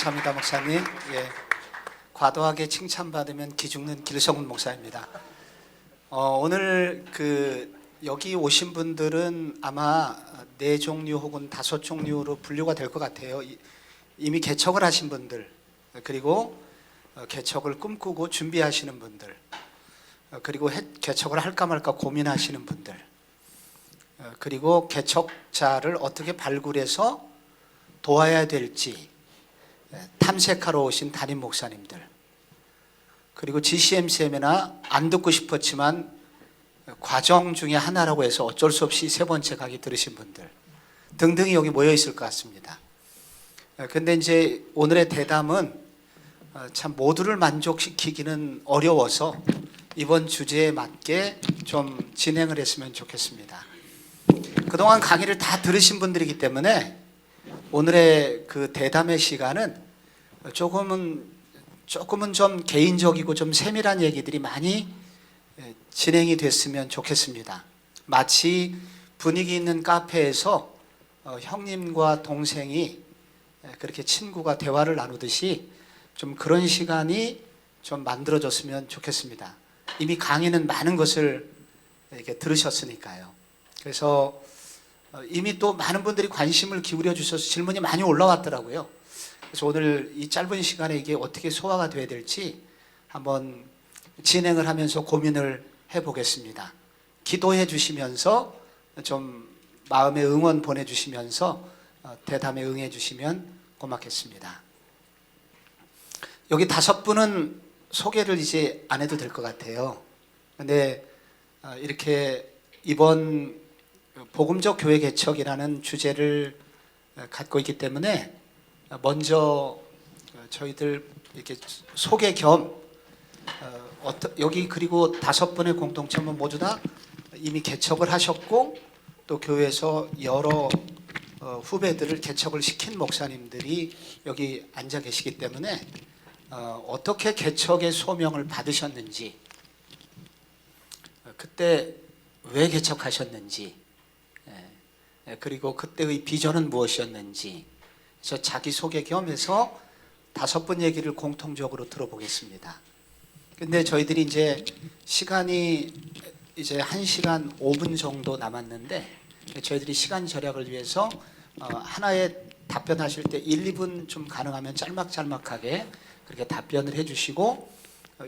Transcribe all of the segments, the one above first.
감사합니다, 목사님. 예, 과도하게 칭찬받으면 기죽는 길성훈 목사입니다. 오늘 여기 오신 분들은 아마 4종류 혹은 5종류로 분류가 될 것 같아요. 이미 개척을 하신 분들, 그리고 개척을 꿈꾸고 준비하시는 분들, 그리고 개척을 할까 말까 고민하시는 분들, 그리고 개척자를 어떻게 발굴해서 도와야 될지 탐색하러 오신 담임 목사님들, 그리고 GCM 세미나 안 듣고 싶었지만 과정 중에 하나라고 해서 어쩔 수 없이 3번째 강의 들으신 분들 등등이 여기 모여 있을 것 같습니다. 근데 이제 오늘의 대담은 참 모두를 만족시키기는 어려워서 이번 주제에 맞게 좀 진행을 했으면 좋겠습니다. 그동안 강의를 다 들으신 분들이기 때문에 오늘의 그 대담의 시간은 조금은 좀 개인적이고 좀 세밀한 얘기들이 많이 진행이 됐으면 좋겠습니다. 마치 분위기 있는 카페에서 형님과 동생이 그렇게 친구가 대화를 나누듯이 좀 그런 시간이 좀 만들어졌으면 좋겠습니다. 이미 강의는 많은 것을 이렇게 들으셨으니까요. 그래서 이미 또 많은 분들이 관심을 기울여 주셔서 질문이 많이 올라왔더라고요. 그래서 오늘 이 짧은 시간에 이게 어떻게 소화가 돼야 될지 한번 진행을 하면서 고민을 해보겠습니다. 기도해 주시면서 좀 마음의 응원 보내주시면서 대담에 응해 주시면 고맙겠습니다. 여기 5분은 소개를 이제 안 해도 될 것 같아요. 근데 이렇게 이번 복음적 교회 개척이라는 주제를 갖고 있기 때문에 먼저 저희들 이렇게 소개 겸 여기 그리고 5분의 공동체는 모두 다 이미 개척을 하셨고 또 교회에서 여러 후배들을 개척을 시킨 목사님들이 여기 앉아 계시기 때문에 어떻게 개척의 소명을 받으셨는지, 그때 왜 개척하셨는지, 그리고 그때의 비전은 무엇이었는지, 그래서 자기소개 겸해서 5분 얘기를 공통적으로 들어보겠습니다. 근데 저희들이 이제 시간이 이제 1시간 5분 정도 남았는데 저희들이 시간 절약을 위해서 하나에 답변하실 때 1, 2분 좀 가능하면 짤막짤막하게 그렇게 답변을 해주시고,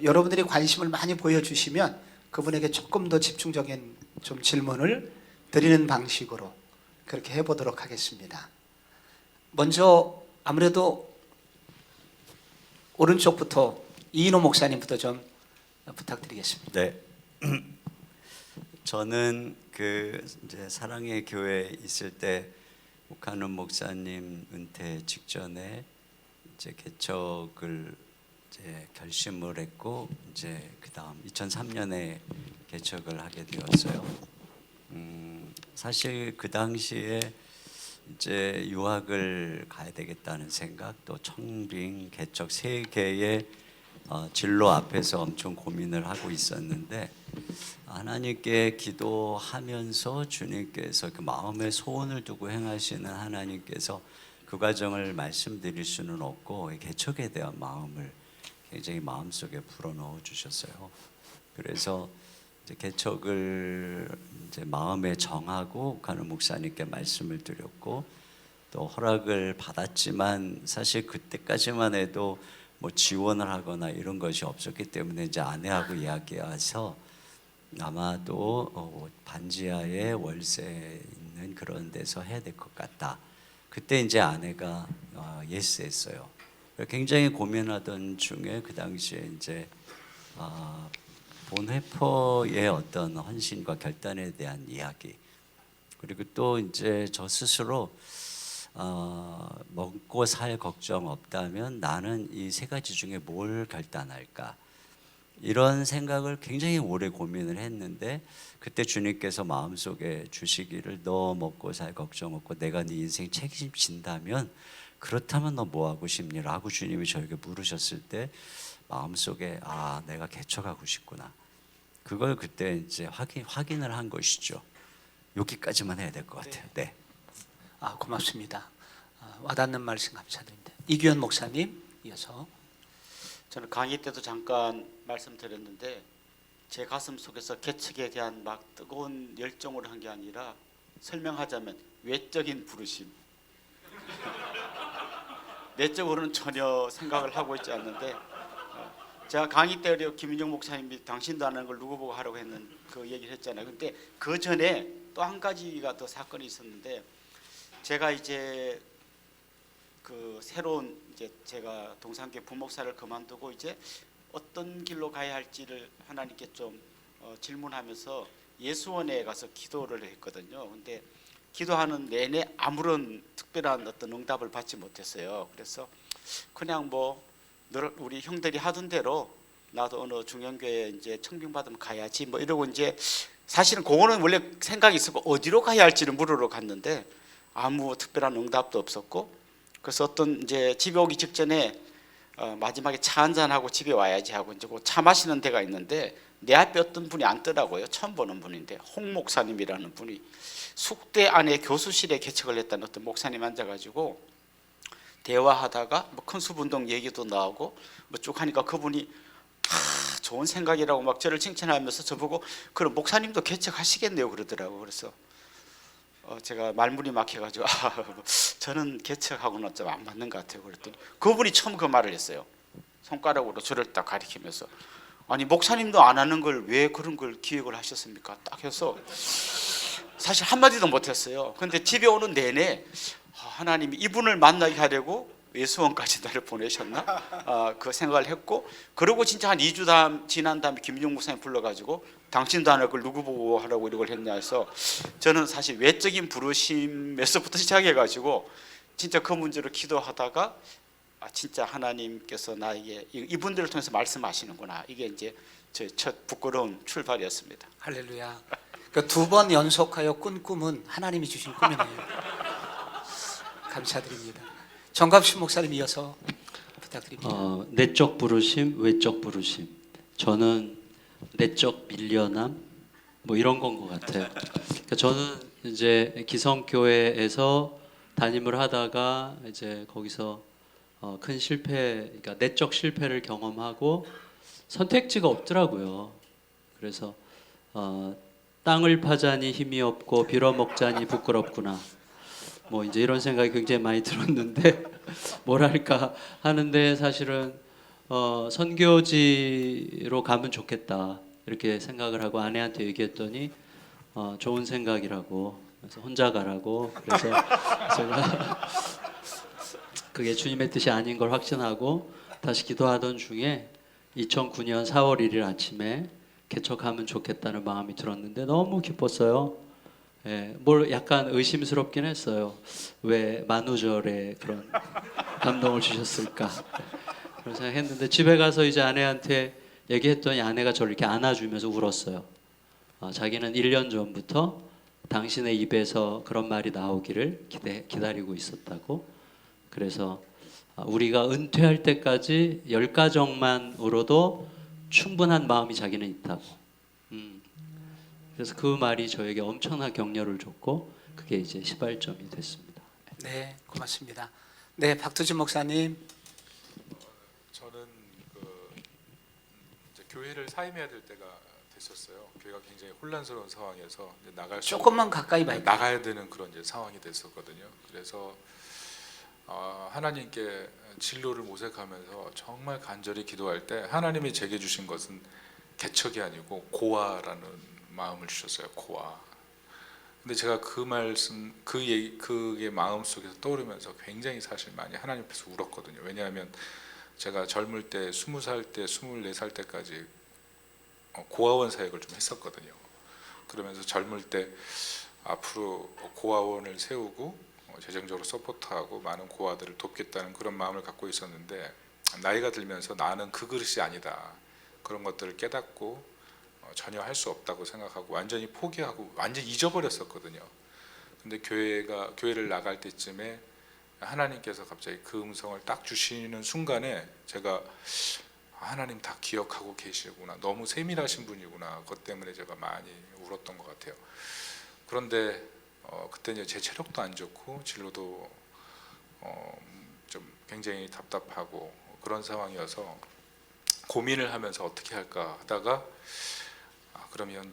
여러분들이 관심을 많이 보여주시면 그분에게 조금 더 집중적인 좀 질문을 드리는 방식으로 그렇게 해보도록 하겠습니다. 먼저 아무래도 오른쪽부터 이인호 목사님부터 좀 부탁드리겠습니다. 네, 저는 이제 사랑의 교회에 있을 때 목한원 목사님 은퇴 직전에 이제 개척을 이제 결심을 했고, 이제 그다음 2003년에 개척을 하게 되었어요. 사실 그 당시에 이제 유학을 가야 되겠다는 생각, 또 청빙, 개척 3개의 진로 앞에서 엄청 고민을 하고 있었는데, 하나님께 기도하면서 주님께서 그 마음의 소원을 두고 행하시는 하나님께서 그 과정을 말씀드릴 수는 없고 개척에 대한 마음을 굉장히 마음속에 불어넣어 주셨어요. 그래서 이제 개척을 이제 마음에 정하고 가는 목사님께 말씀을 드렸고, 또 허락을 받았지만 사실 그때까지만 해도 뭐 지원을 하거나 이런 것이 없었기 때문에 이제 아내하고 이야기해서 아마도 반지하에 월세 있는 그런 데서 해야 될 것 같다. 그때 이제 아내가 예스했어요. 굉장히 고민하던 중에 그 당시에 이제 본회퍼의 어떤 헌신과 결단에 대한 이야기, 그리고 또 이제 저 스스로 먹고 살 걱정 없다면 나는 이 3가지 중에 뭘 결단할까, 이런 생각을 굉장히 오래 고민을 했는데, 그때 주님께서 마음속에 주시기를 너 먹고 살 걱정 없고 내가 네 인생 책임진다면 그렇다면 너 뭐 하고 싶니? 라고 주님이 저에게 물으셨을 때 마음속에 내가 개척하고 싶구나, 그걸 그때 이제 확인을 한 것이죠. 여기까지만 해야 될 것 같아요. 네. 고맙습니다. 와닿는 말씀 감사드립니다. 이규현 목사님 이어서. 저는 강의 때도 잠깐 말씀드렸는데 제 가슴 속에서 개척에 대한 막 뜨거운 열정으로 한 게 아니라 설명하자면 외적인 부르심. 내적으로는 전혀 생각을 하고 있지 않는데 제가 강의 때 김윤정 목사님이 당신도 안 하는 걸 누구 보고 하라고 했는 그 얘기를 했잖아요. 근데 그 전에 또 한 가지가 더 사건이 있었는데 제가 이제 그 새로운 이제 제가 동산교회 부목사를 그만두고 이제 어떤 길로 가야 할지를 하나님께 좀 질문하면서 예수원에 가서 기도를 했거든요. 근데 기도하는 내내 아무런 특별한 어떤 응답을 받지 못했어요. 그래서 그냥 뭐 우리 형들이 하던 대로 나도 어느 중형교회 이제 청빙받으면 가야지 뭐 이러고 이제 사실은 그거는 원래 생각이 있었고 어디로 가야 할지를 물으러 갔는데 아무 특별한 응답도 없었고 그래서 어떤 이제 집에 오기 직전에 마지막에 차 한잔하고 집에 와야지 하고 이제 그 차 마시는 데가 있는데 내 앞에 어떤 분이 앉더라고요. 처음 보는 분인데 홍 목사님이라는 분이 숙대 안에 교수실에 개척을 했다는 어떤 목사님 앉아가지고 대화하다가 뭐 큰 수분동 얘기도 나오고 뭐 쭉 하니까 그분이 좋은 생각이라고 막 저를 칭찬하면서 저보고 그럼 목사님도 개척하시겠네요 그러더라고. 그래서 제가 말문이 막혀가지고 저는 개척하고는 좀 안 맞는 것 같아요. 그랬더니 그분이 처음 그 말을 했어요. 손가락으로 저를 딱 가리키면서 아니 목사님도 안 하는 걸 왜 그런 걸 기획을 하셨습니까? 딱 해서 사실 한마디도 못했어요. 근데 집에 오는 내내 하나님이 이분을 만나게 하려고 예수원까지 나를 보내셨나? 그 생각을 했고 그러고 진짜 한 2주 지난 다음에 김용 목사님 불러가지고 당신도 안 할 걸 누구 보고 하라고 이걸 했냐 해서 저는 사실 외적인 부르심에서부터 시작해가지고 진짜 그 문제로 기도하다가 진짜 하나님께서 나에게 이분들을 통해서 말씀하시는구나. 이게 이제 제 첫 부끄러운 출발이었습니다. 할렐루야. 그 두 번 연속하여 꾼 꿈은 하나님이 주신 꿈이네요. 감사드립니다. 정갑신 목사님 이어서 부탁드립니다. 내적 부르심, 외적 부르심. 저는 내적 밀려남 뭐 이런 건 것 같아요. 그러니까 저는 이제 기성교회에서 담임을 하다가 이제 거기서 큰 실패, 그러니까 내적 실패를 경험하고 선택지가 없더라고요. 그래서 땅을 파자니 힘이 없고 빌어먹자니 부끄럽구나. 뭐 이제 이런 생각이 굉장히 많이 들었는데 뭐랄까 하는데 사실은 선교지로 가면 좋겠다 이렇게 생각을 하고 아내한테 얘기했더니 좋은 생각이라고 그래서 혼자 가라고 그래서 제가 그게 주님의 뜻이 아닌 걸 확신하고 다시 기도하던 중에 2009년 4월 1일 아침에 개척하면 좋겠다는 마음이 들었는데 너무 기뻤어요. 예, 뭘 약간 의심스럽긴 했어요. 왜 만우절에 그런 감동을 주셨을까? 그런 생각했는데 집에 가서 이제 아내한테 얘기했더니 아내가 저를 이렇게 안아주면서 울었어요. 자기는 1년 전부터 당신의 입에서 그런 말이 나오기를 기다리고 있었다고. 그래서 우리가 은퇴할 때까지 10가정만으로도 충분한 마음이 자기는 있다고. 그래서 그 말이 저에게 엄청난 격려를 줬고 그게 이제 시발점이 됐습니다. 네, 고맙습니다. 네, 박두진 목사님. 저는 이제 교회를 사임해야 될 때가 됐었어요. 교회가 굉장히 혼란스러운 상황에서 이제 조금만 가까이 봐요. 나가야 되는 그런 이제 상황이 됐었거든요. 그래서 하나님께 진로를 모색하면서 정말 간절히 기도할 때 하나님이 제게 주신 것은 개척이 아니고 고아라는 마음을 주셨어요. 고아. 근데 제가 그 말씀, 그게 마음 속에서 떠오르면서 굉장히 사실 많이 하나님 앞에서 울었거든요. 왜냐하면 제가 젊을 때 20살 때 24살 때까지 고아원 사역을 좀 했었거든요. 그러면서 젊을 때 앞으로 고아원을 세우고 재정적으로 서포트하고 많은 고아들을 돕겠다는 그런 마음을 갖고 있었는데 나이가 들면서 나는 그 그릇이 아니다. 그런 것들을 깨닫고 전혀 할 수 없다고 생각하고 완전히 포기하고 완전히 잊어버렸었거든요. 근데 교회를 나갈 때쯤에 하나님께서 갑자기 그 음성을 딱 주시는 순간에 제가 하나님 다 기억하고 계시구나. 너무 세밀하신 분이구나. 그것 때문에 제가 많이 울었던 것 같아요. 그런데 그때 이제 제 체력도 안 좋고 진로도 좀 굉장히 답답하고 그런 상황이어서 고민을 하면서 어떻게 할까 하다가 그러면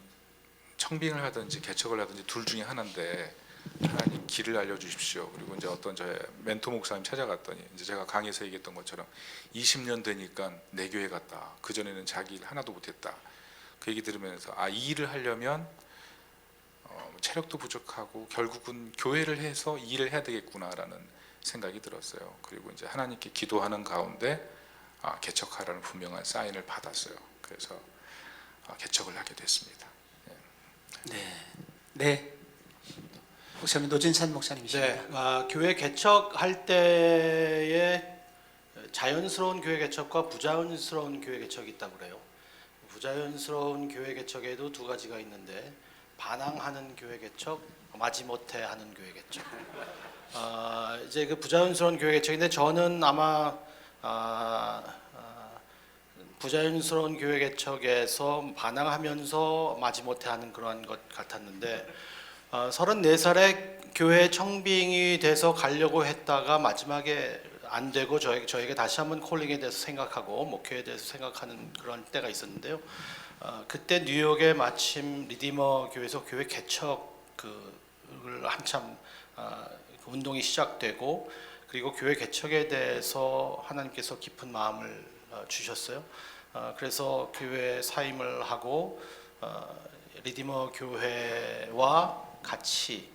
청빙을 하든지 개척을 하든지 둘 중에 하나인데 하나님 길을 알려주십시오. 그리고 이제 어떤 저의 멘토 목사님 찾아갔더니 이제 제가 강의에서 얘기했던 것처럼 20년 되니까 내 교회 갔다. 그 전에는 자기 일 하나도 못했다. 그 얘기 들으면서 이 일을 하려면 체력도 부족하고 결국은 교회를 해서 이 일을 해야 되겠구나라는 생각이 들었어요. 그리고 이제 하나님께 기도하는 가운데 개척하라는 분명한 사인을 받았어요. 그래서 개척을 하게 됐습니다. 네. 목사님 노진산 목사님이십니다. 네, 교회 개척할 때에 자연스러운 교회 개척과 부자연스러운 교회 개척이 있다고 그래요. 부자연스러운 교회 개척에도 두 가지가 있는데 반항하는 교회 개척, 마지못해 하는 교회 개척. 이제 그 부자연스러운 교회 개척인데 저는 아마 부자연스러운 교회 개척에서 반항하면서 마지못해 하는 그러한 것 같았는데 34살에 교회 청빙이 돼서 가려고 했다가 마지막에 안 되고 저에게 다시 한번 콜링에 대해서 생각하고 목회에 대해서 생각하는 그런 때가 있었는데요. 그때 뉴욕에 마침 리디머 교회에서 교회 개척을 한참 운동이 시작되고 그리고 교회 개척에 대해서 하나님께서 깊은 마음을 주셨어요. 그래서 교회 사임을 하고 리디머 교회와 같이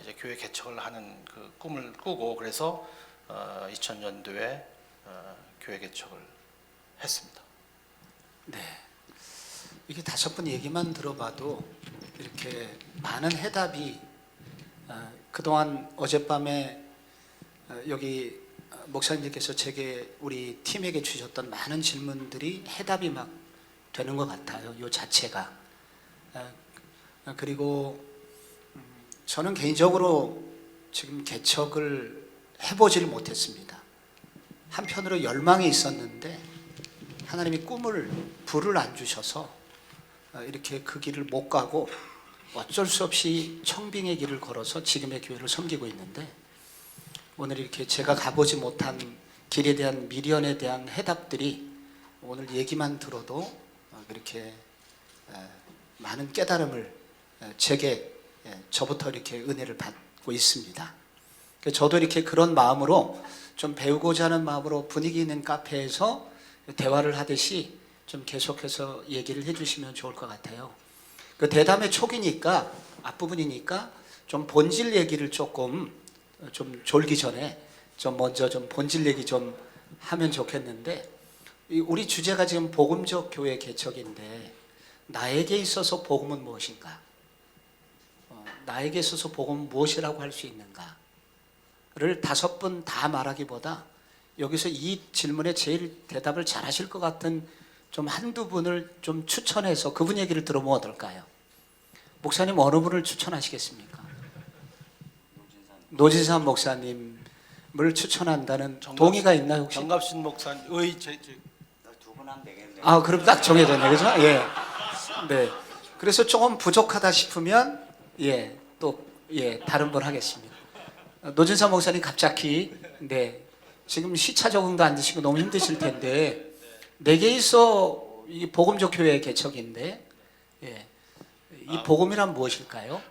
이제 교회 개척을 하는 그 꿈을 꾸고 그래서 2000년도에 교회 개척을 했습니다. 네. 이게 5분 얘기만 들어봐도 이렇게 많은 해답이 그동안 어젯밤에 여기 목사님들께서 제게 우리 팀에게 주셨던 많은 질문들이 해답이 막 되는 것 같아요. 이 자체가. 그리고 저는 개인적으로 지금 개척을 해보지를 못했습니다. 한편으로 열망이 있었는데 하나님이 불을 안 주셔서 이렇게 그 길을 못 가고 어쩔 수 없이 청빙의 길을 걸어서 지금의 교회를 섬기고 있는데 오늘 이렇게 제가 가보지 못한 길에 대한 미련에 대한 해답들이 오늘 얘기만 들어도 이렇게 많은 깨달음을 제게 저부터 이렇게 은혜를 받고 있습니다. 저도 이렇게 그런 마음으로 좀 배우고자 하는 마음으로 분위기 있는 카페에서 대화를 하듯이 좀 계속해서 얘기를 해주시면 좋을 것 같아요. 그 대담의 초기니까 앞부분이니까 좀 본질 얘기를 조금 좀 졸기 전에 좀 먼저 좀 본질 얘기 좀 하면 좋겠는데 우리 주제가 지금 복음적 교회 개척인데 나에게 있어서 복음은 무엇인가? 나에게 있어서 복음은 무엇이라고 할 수 있는가를 5분 다 말하기보다 여기서 이 질문에 제일 대답을 잘 하실 것 같은 좀 한두 분을 좀 추천해서 그분 얘기를 들어보면 어떨까요? 목사님 어느 분을 추천하시겠습니까? 노진산 목사님을 추천한다는 동의가 있나요 혹시? 정갑신 목사님, 두 분 하면 되겠네요. 그럼 딱 정해졌네, 그죠? 예. 네. 그래서 조금 부족하다 싶으면 다른 분 하겠습니다. 노진산 목사님 갑자기 지금 시차 적응도 안 되시고 너무 힘드실 텐데 내게 있어 이 복음적 교회 개척인데 이 복음이란 무엇일까요?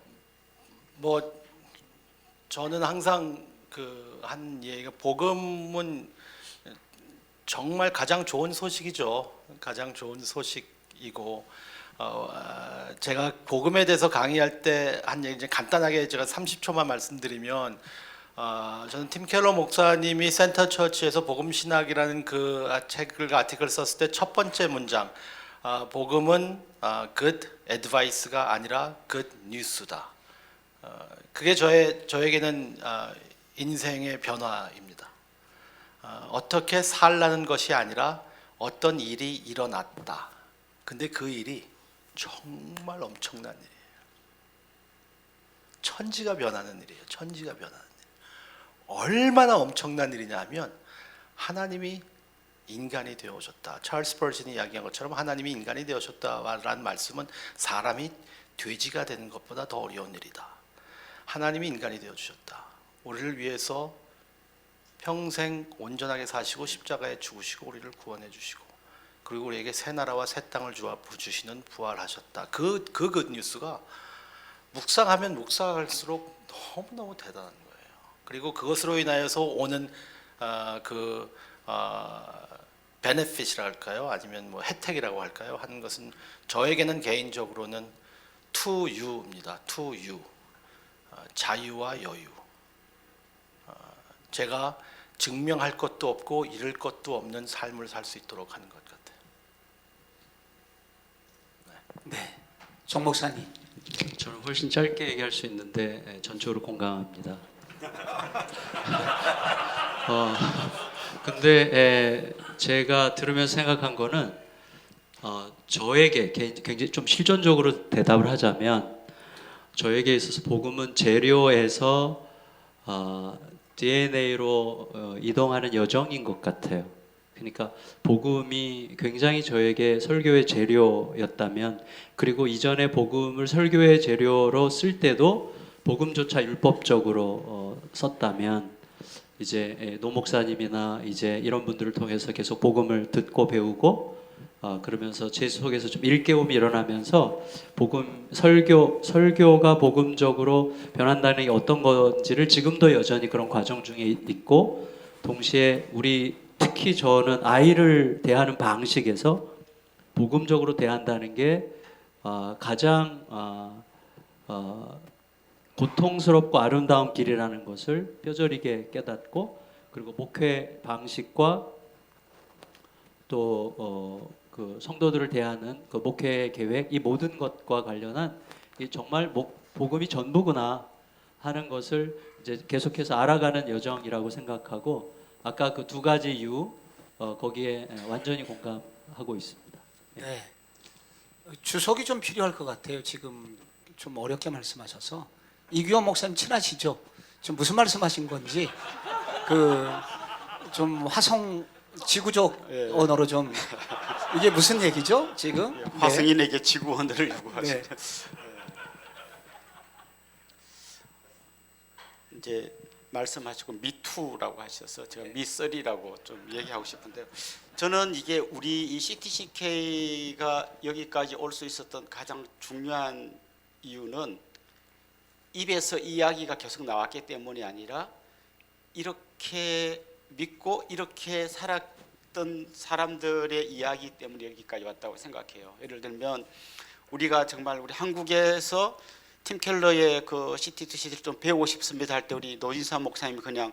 저는 항상 한 얘기가 복음은 정말 가장 좋은 소식이죠. 가장 좋은 소식이고 제가 복음에 대해서 강의할 때 한 얘기 간단하게 제가 30초만 말씀드리면 저는 팀 켈러 목사님이 센터 처치에서 복음 신학이라는 그 책을 아티클 썼을 때 첫 번째 문장 복음은 good advice가 아니라 good news다. 그게 저에게는 인생의 변화입니다. 어떻게 살라는 것이 아니라 어떤 일이 일어났다. 근데 그 일이 정말 엄청난 일이에요. 천지가 변하는 일이에요. 천지가 변하는 일. 얼마나 엄청난 일이냐면 하나님이 인간이 되어 오셨다. 찰스 스퍼진이 이야기한 것처럼 하나님이 인간이 되어 오셨다라는 말씀은 사람이 돼지가 되는 것보다 더 어려운 일이다. 하나님이 인간이 되어 주셨다. 우리를 위해서 평생 온전하게 사시고 십자가에 죽으시고 우리를 구원해 주시고 그리고 우리에게 새 나라와 새 땅을 주시는 부활하셨다. 그 굿뉴스가 묵상하면 묵상할수록 너무너무 대단한 거예요. 그리고 그것으로 인하여서 오는 베네핏이라 할까요? 아니면 뭐 혜택이라고 할까요? 하는 것은 저에게는 개인적으로는 to you입니다. to you. 자유와 여유. 제가 증명할 것도 없고 잃을 것도 없는 삶을 살 수 있도록 하는 것 같아요. 네, 정 목사님. 저는 훨씬 짧게 얘기할 수 있는데 전적으로 공감합니다. 근데 제가 들으면서 생각한 거는 저에게 굉장히 좀 실존적으로 대답을 하자면 저에게 있어서 복음은 재료에서 DNA로 이동하는 여정인 것 같아요. 그러니까 복음이 굉장히 저에게 설교의 재료였다면 그리고 이전에 복음을 설교의 재료로 쓸 때도 복음조차 율법적으로 썼다면 이제 노 목사님이나 이제 이런 분들을 통해서 계속 복음을 듣고 배우고 그러면서 제 속에서 좀 일깨움이 일어나면서 복음 설교가 복음적으로 변한다는 게 어떤 건지를 지금도 여전히 그런 과정 중에 있고 동시에 특히 저는 아이를 대하는 방식에서 복음적으로 대한다는 게 가장 고통스럽고 아름다운 길이라는 것을 뼈저리게 깨닫고 그리고 목회 방식과 또 그 성도들을 대하는 그 목회 계획 이 모든 것과 관련한 이 정말 복음이 전부구나 하는 것을 이제 계속해서 알아가는 여정이라고 생각하고 아까 그 두 가지 이유 거기에 완전히 공감하고 있습니다. 네, 주석이 좀 필요할 것 같아요. 지금 좀 어렵게 말씀하셔서. 이규호 목사님 친하시죠? 지금 무슨 말씀하신 건지 좀 화성 지구적 언어로 좀 이게 무슨 얘기죠 지금? 화성인에게 지구원을 요구하시는. 네. 이제 말씀하시고 미투라고 하셔서 제가 미쓰리라고 좀 얘기하고 싶은데요. 저는 이게 우리 이 CTCK가 여기까지 올 수 있었던 가장 중요한 이유는 입에서 이야기가 계속 나왔기 때문이 아니라 이렇게 믿고 이렇게 살았던 사람들의 이야기 때문에 여기까지 왔다고 생각해요. 예를 들면 우리가 정말 우리 한국에서 팀 켈러의 그 CT2C를 좀 배우고 싶습니다 할 때 우리 노진사 목사님이 그냥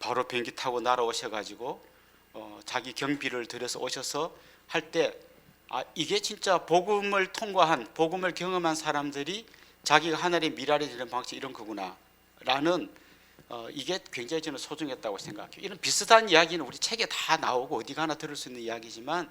바로 비행기 타고 날아오셔가지고 자기 경비를 들여서 오셔서 할 때 이게 진짜 복음을 통과한 복음을 경험한 사람들이 자기가 하나님의 미랄이 되는 방식이 이런 거구나 라는 이게 굉장히 저는 소중했다고 생각해요. 이런 비슷한 이야기는 우리 책에 다 나오고 어디 가나 들을 수 있는 이야기지만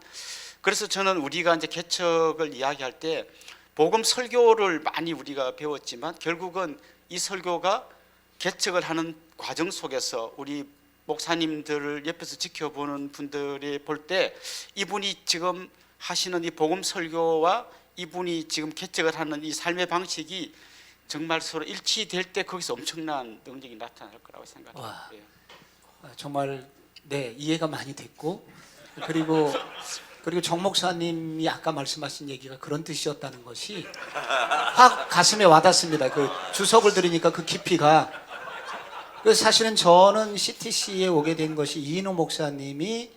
그래서 저는 우리가 이제 개척을 이야기할 때 복음 설교를 많이 우리가 배웠지만 결국은 이 설교가 개척을 하는 과정 속에서 우리 목사님들을 옆에서 지켜보는 분들이 볼 때 이분이 지금 하시는 이 복음 설교와 이분이 지금 개척을 하는 이 삶의 방식이 정말 서로 일치될 때 거기서 엄청난 능력이 나타날 거라고 생각해요. 와. 정말 네 이해가 많이 됐고 그리고 정 목사님이 아까 말씀하신 얘기가 그런 뜻이었다는 것이 확 가슴에 와닿습니다. 그 주석을 들으니까 그 깊이가. 그래서 사실은 저는 CTC에 오게 된 것이 이인호 목사님이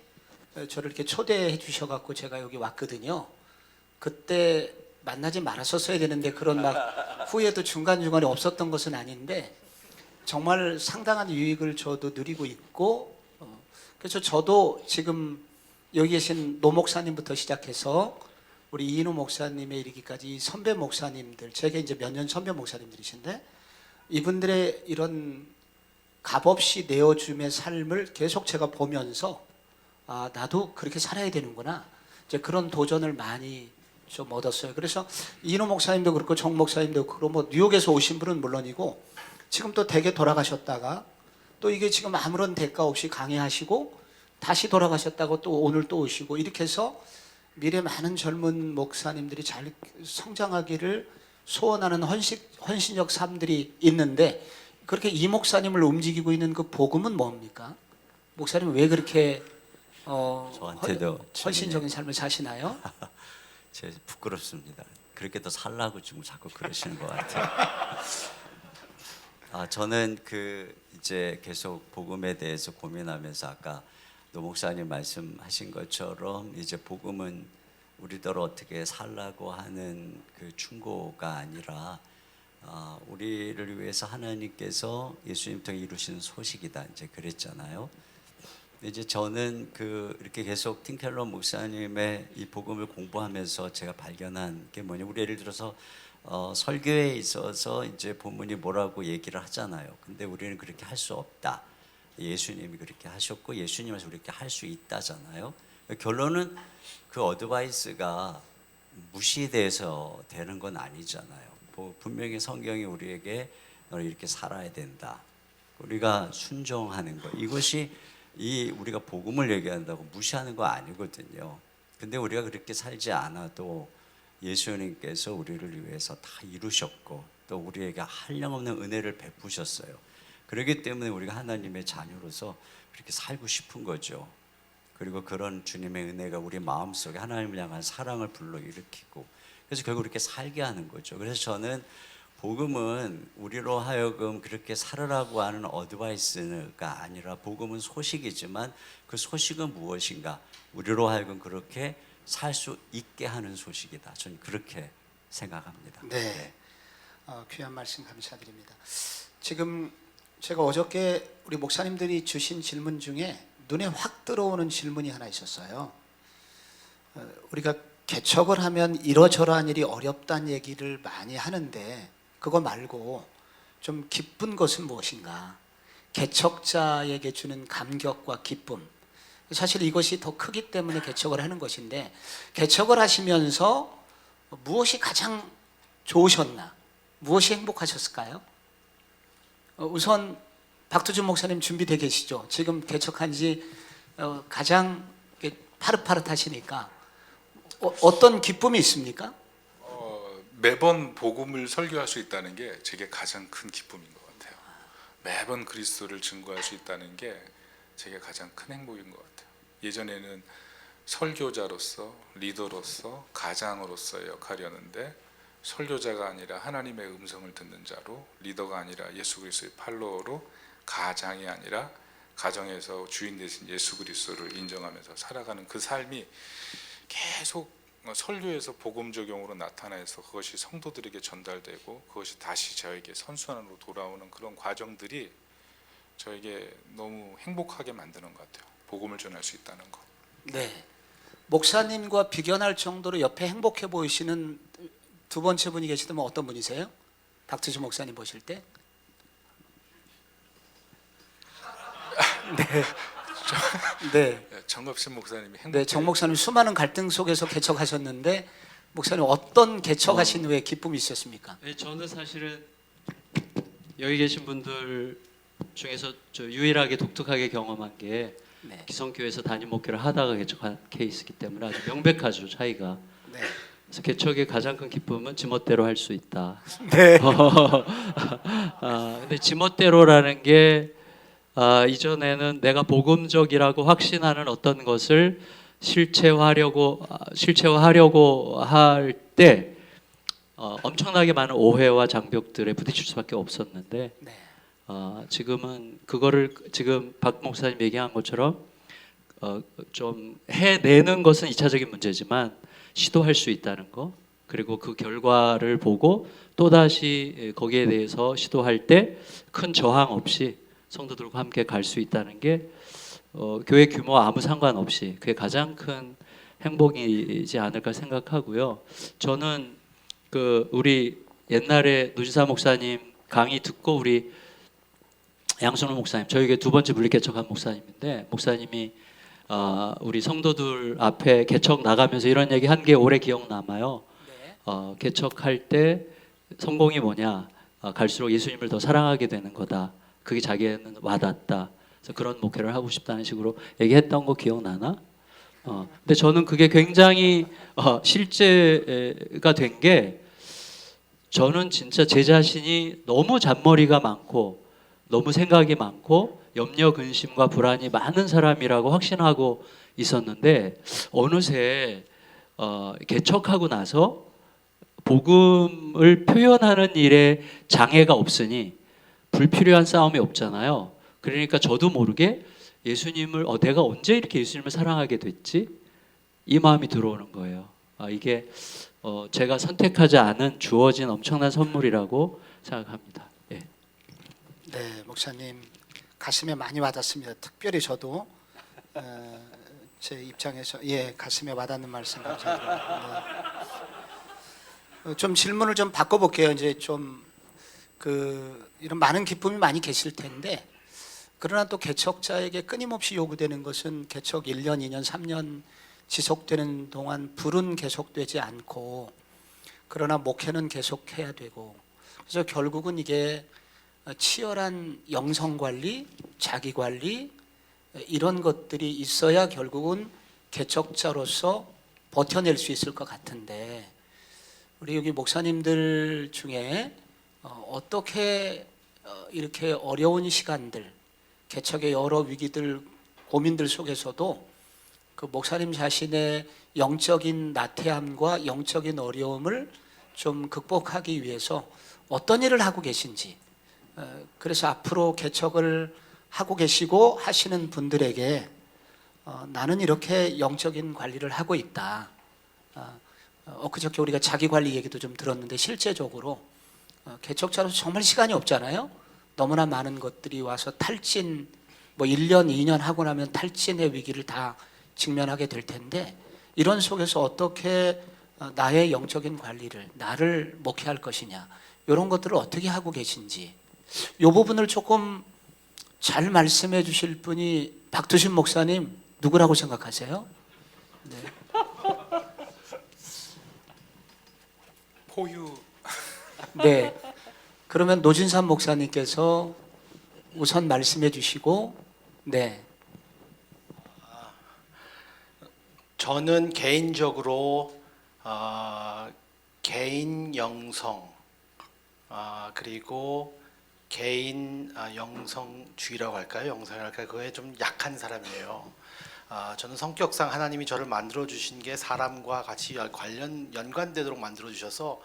저를 이렇게 초대해 주셔갖고 제가 여기 왔거든요. 그때 만나지 말았었어야 되는데 그런 막 후회도 중간중간에 없었던 것은 아닌데 정말 상당한 유익을 저도 누리고 있고 그래서 저도 지금 여기 계신 노 목사님부터 시작해서 우리 이인호 목사님에 이르기까지 선배 목사님들 제게 이제 몇 년 선배 목사님들이신데 이분들의 이런 값없이 내어줌의 삶을 계속 제가 보면서 나도 그렇게 살아야 되는구나 이제 그런 도전을 많이 좀 얻었어요. 그래서 이인호 목사님도 그렇고 정 목사님도 그렇고 뭐 뉴욕에서 오신 분은 물론이고 지금 또 댁에 돌아가셨다가 또 이게 지금 아무런 대가 없이 강의하시고 다시 돌아가셨다고 또 오늘 또 오시고 이렇게 해서 미래 많은 젊은 목사님들이 잘 성장하기를 소원하는 헌신적 삶들이 있는데 그렇게 이 목사님을 움직이고 있는 그 복음은 뭡니까? 목사님 왜 그렇게 저한테도 헌신적인 삶을 사시나요? 제 부끄럽습니다. 그렇게 더 살라고 지금 자꾸 그러시는 것 같아요. 저는 이제 계속 복음에 대해서 고민하면서 아까 노 목사님 말씀하신 것처럼 이제 복음은 우리들 어떻게 살라고 하는 그 충고가 아니라 우리를 위해서 하나님께서 예수님 통해 이루시는 소식이다 이제 그랬잖아요. 이제 저는 이렇게 계속 팀켈러 목사님의 이 복음을 공부하면서 제가 발견한 게 뭐냐, 우리 예를 들어서 설교에 있어서 이제 본문이 뭐라고 얘기를 하잖아요. 근데 우리는 그렇게 할 수 없다. 예수님이 그렇게 하셨고 예수님에서 우리 이렇게 할 수 있다잖아요. 결론은 그 어드바이스가 무시돼서 되는 건 아니잖아요. 분명히 성경이 우리에게 너는 이렇게 살아야 된다. 우리가 순종하는 것. 이것이 우리가 복음을 얘기한다고 무시하는 거 아니거든요. 근데 우리가 그렇게 살지 않아도 예수님께서 우리를 위해서 다 이루셨고 또 우리에게 한량없는 은혜를 베푸셨어요. 그렇기 때문에 우리가 하나님의 자녀로서 그렇게 살고 싶은 거죠. 그리고 그런 주님의 은혜가 우리 마음속에 하나님을 향한 사랑을 불러일으키고 그래서 결국 이렇게 살게 하는 거죠. 그래서 저는 복음은 우리로 하여금 그렇게 살으라고 하는 어드바이스가 아니라 복음은 소식이지만 그 소식은 무엇인가? 우리로 하여금 그렇게 살 수 있게 하는 소식이다. 저는 그렇게 생각합니다. 네, 귀한 말씀 감사드립니다. 지금 제가 어저께 우리 목사님들이 주신 질문 중에 눈에 확 들어오는 질문이 하나 있었어요. 우리가 개척을 하면 이러저러한 일이 어렵다는 얘기를 많이 하는데 그거 말고 좀 기쁜 것은 무엇인가? 개척자에게 주는 감격과 기쁨. 사실 이것이 더 크기 때문에 개척을 하는 것인데 개척을 하시면서 무엇이 가장 좋으셨나? 무엇이 행복하셨을까요? 우선 박두준 목사님 준비되어 계시죠? 지금 개척한 지 가장 파릇파릇하시니까 어떤 기쁨이 있습니까? 매번 복음을 설교할 수 있다는 게 제게 가장 큰 기쁨인 것 같아요. 매번 그리스도를 증거할 수 있다는 게 제게 가장 큰 행복인 것 같아요. 예전에는 설교자로서, 리더로서, 가장으로서의 역할이었는데 설교자가 아니라 하나님의 음성을 듣는 자로, 리더가 아니라 예수 그리스도의 팔로워로, 가장이 아니라 가정에서 주인 되신 예수 그리스도를 인정하면서 살아가는 그 삶이 계속 설교에서 복음 적용으로 나타나서 그것이 성도들에게 전달되고 그것이 다시 저에게 선순환으로 돌아오는 그런 과정들이 저에게 너무 행복하게 만드는 것 같아요. 복음을 전할 수 있다는 거. 네, 목사님과 비견할 정도로 옆에 행복해 보이시는 두 번째 분이 계시다면 어떤 분이세요? 박두준 목사님 보실 때? 네. 네. 정갑신 목사님이 행복해. 네, 정 목사님 수많은 갈등 속에서 개척하셨는데 목사님 어떤 개척하신 후에 기쁨이 있었습니까? 네, 저는 사실은 여기 계신 분들 중에서 저 유일하게 독특하게 경험한 게 네. 기성교회에서 담임 목회를 하다가 개척한 케이스이기 때문에 아주 명백하죠, 차이가. 네. 그래서 개척의 가장 큰 기쁨은 지멋대로 할 수 있다. 네. 근데 지멋대로라는 게 이전에는 내가 복음적이라고 확신하는 어떤 것을 실체화하려고 할 때 엄청나게 많은 오해와 장벽들에 부딪힐 수밖에 없었는데 네. 지금은 그거를 지금 박 목사님 얘기한 것처럼 좀 해내는 것은 2차적인 문제지만 시도할 수 있다는 거, 그리고 그 결과를 보고 또다시 거기에 대해서 시도할 때 큰 저항 없이 성도들과 함께 갈 수 있다는 게 교회 규모와 아무 상관없이 그게 가장 큰 행복이지 않을까 생각하고요. 저는 우리 옛날에 노지사 목사님 강의 듣고 우리 양순호 목사님, 저에게 두 번째 분리개척한 목사님인데 목사님이 우리 성도들 앞에 개척 나가면서 이런 얘기 한 게 오래 기억 남아요. 네. 개척할 때 성공이 뭐냐? 갈수록 예수님을 더 사랑하게 되는 거다. 그게 자기는 와닿다. 그래서 그런 목회를 하고 싶다는 식으로 얘기했던 거 기억나나? 근데 저는 그게 굉장히 실제가 된 게 저는 진짜 제 자신이 너무 잔머리가 많고 너무 생각이 많고 염려, 근심과 불안이 많은 사람이라고 확신하고 있었는데 어느새 개척하고 나서 복음을 표현하는 일에 장애가 없으니 불필요한 싸움이 없잖아요. 그러니까 저도 모르게 예수님을 내가 언제 이렇게 예수님을 사랑하게 됐지? 이 마음이 들어오는 거예요. 이게 제가 선택하지 않은 주어진 엄청난 선물이라고 생각합니다. 예. 네, 목사님 가슴에 많이 와닿습니다. 특별히 저도 제 입장에서 가슴에 와닿는 말씀 감사드립니다. 좀 질문을 좀 바꿔볼게요. 이제 좀 이런 많은 기쁨이 많이 계실 텐데, 그러나 또 개척자에게 끊임없이 요구되는 것은 개척 1년, 2년, 3년 지속되는 동안 불은 계속되지 않고, 그러나 목회는 계속해야 되고, 그래서 결국은 이게 치열한 영성관리, 자기관리 이런 것들이 있어야 결국은 개척자로서 버텨낼 수 있을 것 같은데, 우리 여기 목사님들 중에 어떻게 이렇게 어려운 시간들, 개척의 여러 위기들, 고민들 속에서도 그 목사님 자신의 영적인 나태함과 영적인 어려움을 좀 극복하기 위해서 어떤 일을 하고 계신지, 그래서 앞으로 개척을 하고 계시고 하시는 분들에게 나는 이렇게 영적인 관리를 하고 있다. 엊그저께 우리가 자기관리 얘기도 좀 들었는데, 실제적으로 개척자로서 정말 시간이 없잖아요. 너무나 많은 것들이 와서 탈진, 1년, 2년 하고 나면 탈진의 위기를 다 직면하게 될 텐데, 이런 속에서 어떻게 나의 영적인 관리를, 나를 목회할 것이냐, 이런 것들을 어떻게 하고 계신지, 이 부분을 조금 잘 말씀해 주실 분이 박두신 목사님 누구라고 생각하세요? 네. 포유. 네. 그러면 노진삼 목사님께서 우선 말씀해 주시고, 네. 저는 개인적으로 개인 영성, 그리고 개인 영성주의라고 할까요? 영성이라고 할까요? 그거에 좀 약한 사람이에요. 저는 성격상 하나님이 저를 만들어 주신 게 사람과 같이 연관되도록 만들어 주셔서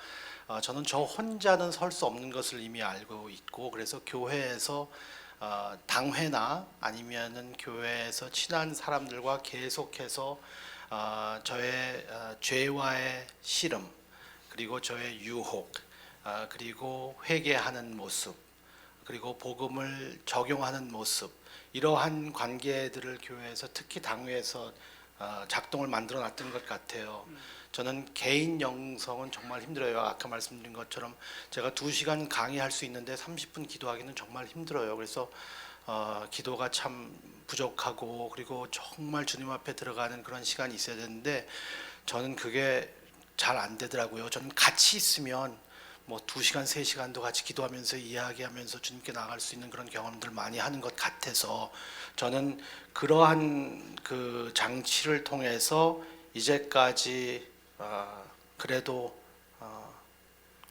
저는 저 혼자는 설 수 없는 것을 이미 알고 있고, 그래서 교회에서 당회나 아니면은 교회에서 친한 사람들과 계속해서 저의 죄와의 씨름, 그리고 저의 유혹, 그리고 회개하는 모습, 그리고 복음을 적용하는 모습, 이러한 관계들을 교회에서, 특히 당회에서 작동을 만들어 놨던 것 같아요. 저는 개인 영성은 정말 힘들어요. 아까 말씀드린 것처럼 제가 2시간 강의할 수 있는데 30분 기도하기는 정말 힘들어요. 그래서 기도가 참 부족하고, 그리고 정말 주님 앞에 들어가는 그런 시간이 있어야 되는데 저는 그게 잘 안 되더라고요. 저는 같이 있으면 2시간, 3시간도 같이 기도하면서 이야기하면서 주님께 나갈 수 있는 그런 경험들 많이 하는 것 같아서, 저는 그러한 그 장치를 통해서 이제까지 그래도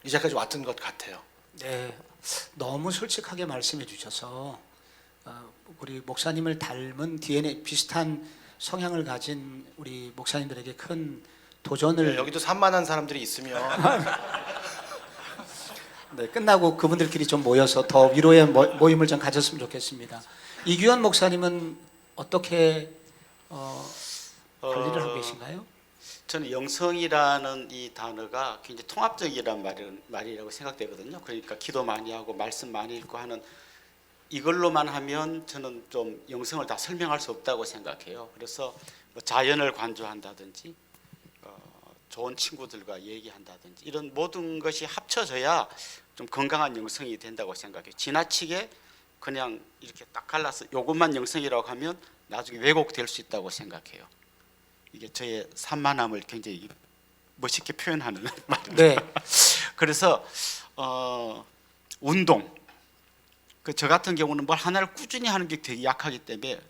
이제까지 왔던 것 같아요. 네. 너무 솔직하게 말씀해 주셔서 우리 목사님을 닮은 DNA 비슷한 성향을 가진 우리 목사님들에게 큰 도전을, 여기도 산만한 사람들이 있으면 네, 끝나고 그분들끼리 좀 모여서 더 위로의 모임을 좀 가졌으면 좋겠습니다. 이규현 목사님은 어떻게 관리를 하고 계신가요? 저는 영성이라는 이 단어가 굉장히 통합적이란 말이라고 생각되거든요. 그러니까 기도 많이 하고 말씀 많이 읽고 하는, 이걸로만 하면 저는 좀 영성을 다 설명할 수 없다고 생각해요. 그래서 자연을 관조한다든지 좋은 친구들과 얘기한다든지 이런 모든 것이 합쳐져야 좀 건강한 영성이 된다고 생각해요. 지나치게 그냥 이렇게 딱 갈라서 요것만 영성이라고 하면 나중에 왜곡될 수 있다고 생각해요. 이게 저의 산만함을 굉장히 멋있게 표현하는 말입니다. 네. 그래서 운동, 저 같은 경우는 뭘 하나를 꾸준히 하는 게 되게 약하기 때문에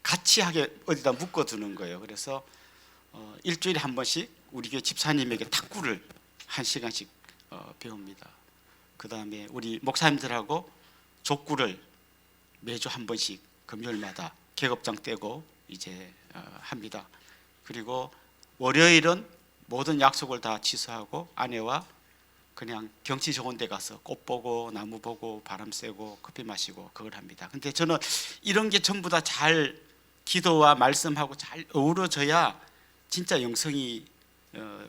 같이 하게 어디다 묶어두는 거예요. 그래서 일주일에 한 번씩 우리 교회 집사님에게 탁구를 1시간씩 배웁니다. 그 다음에 우리 목사님들하고 족구를 매주 한 번씩 금요일마다 계급장 떼고 이제 합니다. 그리고 월요일은 모든 약속을 다 취소하고 아내와 그냥 경치 좋은 데 가서 꽃 보고 나무 보고 바람 쐬고 커피 마시고 그걸 합니다. 근데 저는 이런 게 전부 다 잘 기도와 말씀하고 잘 어우러져야 진짜 영성이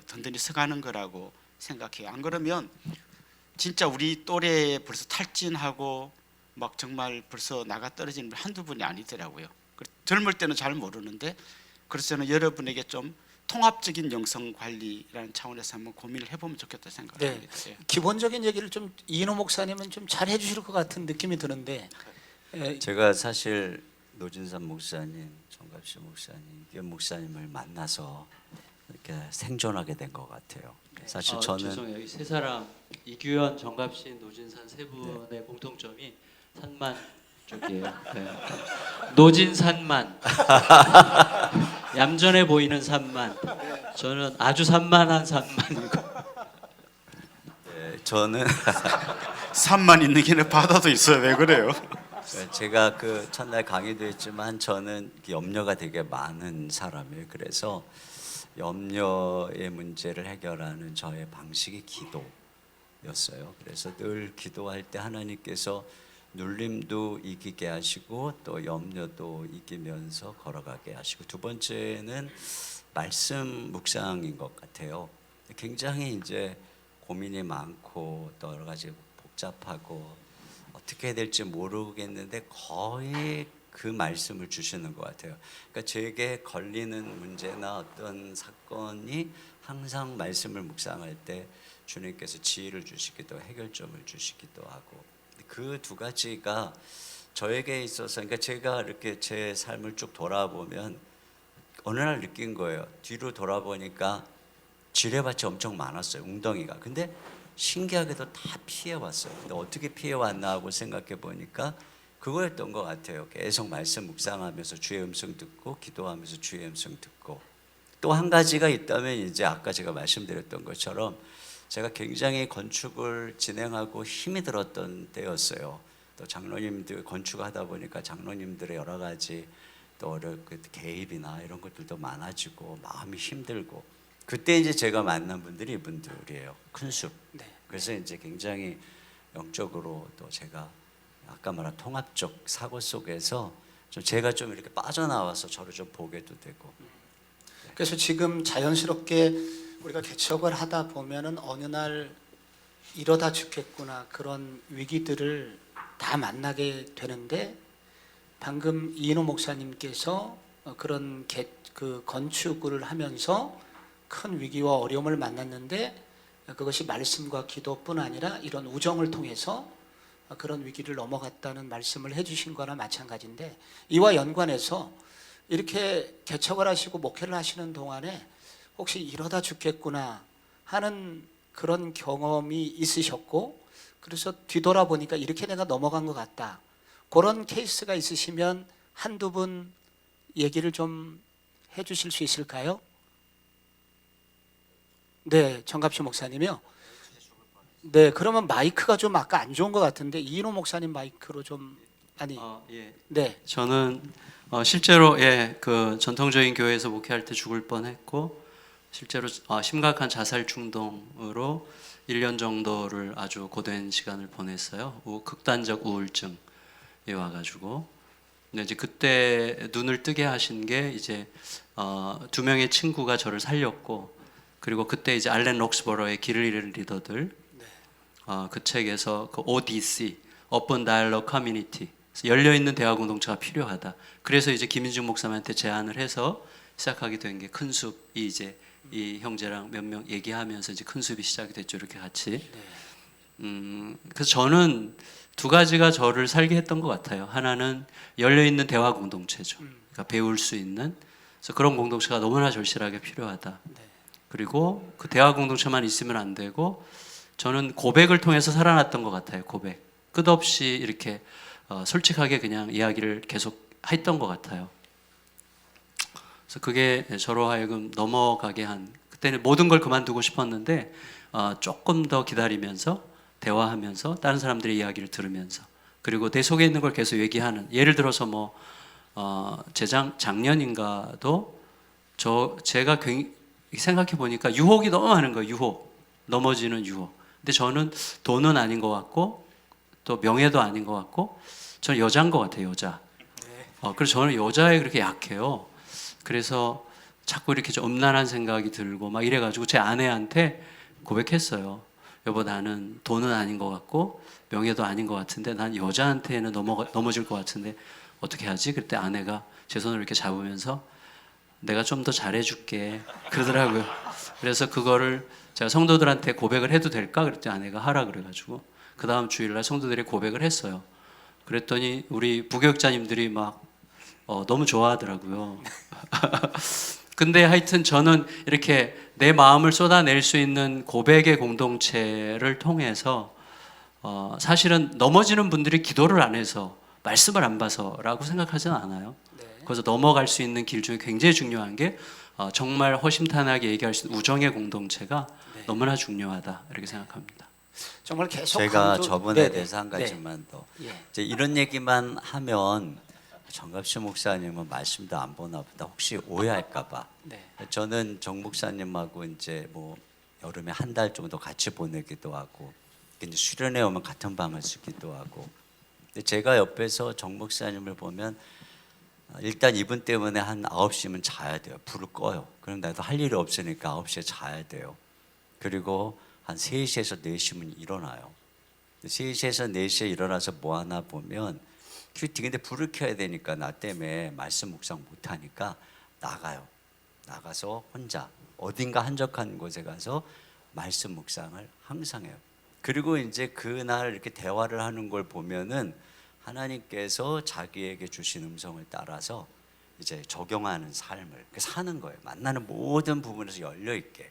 든든히 서가는 거라고 생각해요. 안 그러면 진짜 우리 또래에 벌써 탈진하고 막 정말 벌써 나가 떨어지는 분 한두 분이 아니더라고요. 젊을 때는 잘 모르는데 그래서 저는 여러분에게 좀 통합적인 영성 관리라는 차원에서 한번 고민을 해보면 좋겠다 생각합니다. 네. 기본적인 얘기를 좀 이인호 목사님은 좀 잘 해주실 것 같은 느낌이 드는데 제가 사실 노진산 목사님, 정갑씨 목사님, 이현 목사님을 만나서 이렇게 생존하게 된 것 같아요. 사실 저는 죄송해요. 이 세 사람 이규현, 정갑신, 노진산 세 분의 공통점이 산만 쪽이에요. 네. 노진산만 얌전해 보이는 산만, 저는 아주 산만한 산만이고. 네, 저는 산만 있는 게는 바다도 있어요. 왜 그래요? 제가 그 첫날 강의도 했지만 저는 염려가 되게 많은 사람이에요. 그래서 염려의 문제를 해결하는 저의 방식이 기도였어요. 그래서 늘 기도할 때 하나님께서 눌림도 이기게 하시고 또 염려도 이기면서 걸어가게 하시고, 두 번째는 말씀 묵상인 것 같아요. 굉장히 이제 고민이 많고 또 여러 가지 복잡하고 어떻게 해야 될지 모르겠는데 거의 그 말씀을 주시는 것 같아요. 그러니까 제게 걸리는 문제나 어떤 사건이 항상 말씀을 묵상할 때 주님께서 지혜를 주시기도 해결점을 주시기도 하고, 그 두 가지가 저에게 있어서, 그러니까 제가 이렇게 제 삶을 쭉 돌아보면 어느 날 느낀 거예요. 뒤로 돌아보니까 지뢰밭이 엄청 많았어요. 웅덩이가. 근데 신기하게도 다 피해왔어요. 근데 어떻게 피해왔나 하고 생각해 보니까 그거였던 것 같아요. 계속 말씀 묵상하면서 주의 음성 듣고 기도하면서 주의 음성 듣고, 또 한 가지가 있다면 이제 아까 제가 말씀드렸던 것처럼 제가 굉장히 건축을 진행하고 힘이 들었던 때였어요. 또 장로님들 건축하다 보니까 장로님들의 여러 가지 또 개입이나 이런 것들도 많아지고 마음이 힘들고, 그때 이제 제가 만난 분들이 이분들이에요. 큰숲. 네. 그래서 이제 굉장히 영적으로 또 제가 아까 말한 통합적 사고 속에서 제가 좀 이렇게 빠져나와서 저를 좀 보게도 되고. 그래서 지금 자연스럽게 우리가 개척을 하다 보면은 어느 날 이러다 죽겠구나 그런 위기들을 다 만나게 되는데, 방금 이인호 목사님께서 그런 그 건축을 하면서 큰 위기와 어려움을 만났는데 그것이 말씀과 기도뿐 아니라 이런 우정을 통해서 그런 위기를 넘어갔다는 말씀을 해주신 거나 마찬가지인데, 이와 연관해서 이렇게 개척을 하시고 목회를 하시는 동안에 혹시 이러다 죽겠구나 하는 그런 경험이 있으셨고, 그래서 뒤돌아보니까 이렇게 내가 넘어간 것 같다, 그런 케이스가 있으시면 한두 분 얘기를 좀 해주실 수 있을까요? 네, 정갑시 목사님이요. 네, 그러면 마이크가 좀 아까 안 좋은 것 같은데 이인호 목사님 마이크로 좀 예. 네. 저는 실제로 그 전통적인 교회에서 목회할 때 죽을 뻔했고, 실제로 심각한 자살 충동으로 1년 정도를 아주 고된 시간을 보냈어요. 극단적 우울증이 와가지고. 근데 이제 그때 눈을 뜨게 하신 게 이제 두 명의 친구가 저를 살렸고, 그리고 그때 이제 알렌 록스버러의 길을 잃은 리더들, 그 책에서 그 ODC, Open Dialogue Community, 열려 있는 대화 공동체가 필요하다. 그래서 이제 김인중 목사님한테 제안을 해서 시작하게 된 게 큰숲이, 이제 이 형제랑 몇 명 얘기하면서 이제 큰숲이 시작이 됐죠. 이렇게 같이. 그래서 저는 두 가지가 저를 살게 했던 것 같아요. 하나는 열려 있는 대화 공동체죠. 그러니까 배울 수 있는. 그래서 그런 공동체가 너무나 절실하게 필요하다. 그리고 그 대화 공동체만 있으면 안 되고, 저는 고백을 통해서 살아났던 것 같아요. 고백. 끝없이 이렇게 솔직하게 그냥 이야기를 계속 했던 것 같아요. 그래서 그게 저로 하여금 넘어가게 한, 그때는 모든 걸 그만두고 싶었는데 조금 더 기다리면서 대화하면서 다른 사람들의 이야기를 들으면서 그리고 내 속에 있는 걸 계속 얘기하는. 예를 들어서 뭐 작년인가도 제가 생각해 보니까 유혹이 너무 많은 거예요. 유혹, 넘어지는 유혹. 근데 저는 돈은 아닌 것 같고 또 명예도 아닌 것 같고 저는 여자인 것 같아요. 여자. 그래서 저는 여자에 그렇게 약해요. 그래서 자꾸 이렇게 좀 음란한 생각이 들고 막 이래가지고 제 아내한테 고백했어요. 여보, 나는 돈은 아닌 것 같고 명예도 아닌 것 같은데 난 여자한테는 넘어질 것 같은데 어떻게 하지? 그때 아내가 제 손을 이렇게 잡으면서 내가 좀 더 잘해줄게 그러더라고요. 그래서 그거를 제가 성도들한테 고백을 해도 될까? 그랬더니 아내가 하라 그래가지고 그 다음 주일날 성도들이 고백을 했어요. 그랬더니 우리 부교육자님들이 막 너무 좋아하더라고요. 근데 하여튼 저는 이렇게 내 마음을 쏟아낼 수 있는 고백의 공동체를 통해서 사실은 넘어지는 분들이 기도를 안 해서 말씀을 안 봐서라고 생각하지는 않아요. 그래서 넘어갈 수 있는 길 중에 굉장히 중요한 게 정말 허심탄회하게 얘기할 수 있는 우정의 공동체가 너무나 중요하다 이렇게 생각합니다. 정말 계속 제가 강조- 저분에 네네. 대해서 한 가지만 더. 예. 이제 이런 얘기만 하면 정갑수 목사님은 말씀도 안 보나 보다 혹시 오해할까봐. 네. 저는 정 목사님하고 이제 뭐 여름에 한 달 정도 같이 보내기도 하고, 이제 수련회 오면 같은 방을 쓰기도 하고. 근데 제가 옆에서 정 목사님을 보면 일단 이분 때문에 한 9시면 자야 돼요. 불을 꺼요. 그럼 나도 할 일이 없으니까 9시에 자야 돼요. 그리고 한 3시에서 4시면 일어나요. 3시에서 4시에 일어나서 뭐 하나 보면 큐티, 근데 불을 켜야 되니까 나 때문에 말씀 묵상 못하니까 나가요. 나가서 혼자 어딘가 한적한 곳에 가서 말씀 묵상을 항상 해요. 그리고 이제 그날 이렇게 대화를 하는 걸 보면은 하나님께서 자기에게 주신 음성을 따라서 이제 적용하는 삶을 사는 거예요. 만나는 모든 부분에서 열려 있게.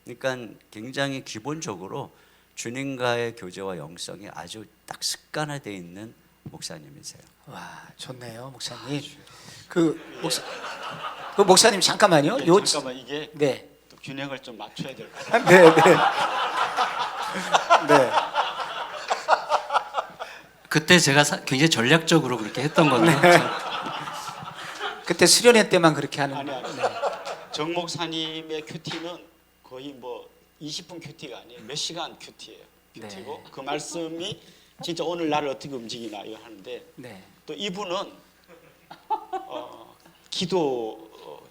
그러니까 굉장히 기본적으로 주님과의 교제와 영성이 아주 딱 습관화되어 있는 목사님이세요. 와, 좋네요, 목사님. 그 목사님 잠깐만요. 예, 잠깐만 이게 네. 또 균형을 좀 맞춰야 될 것 같아요. 네, 네. 네. 그때 제가 굉장히 전략적으로 그렇게 했던 건데 그때 수련회 때만 그렇게 하는. 아니. 정 목사님의 큐티는 거의 뭐 20분 큐티가 아니에요. 몇 시간 큐티예요. 큐티고 그 말씀이 진짜 오늘 나를 어떻게 움직이나 이거 하는데 네. 또 이분은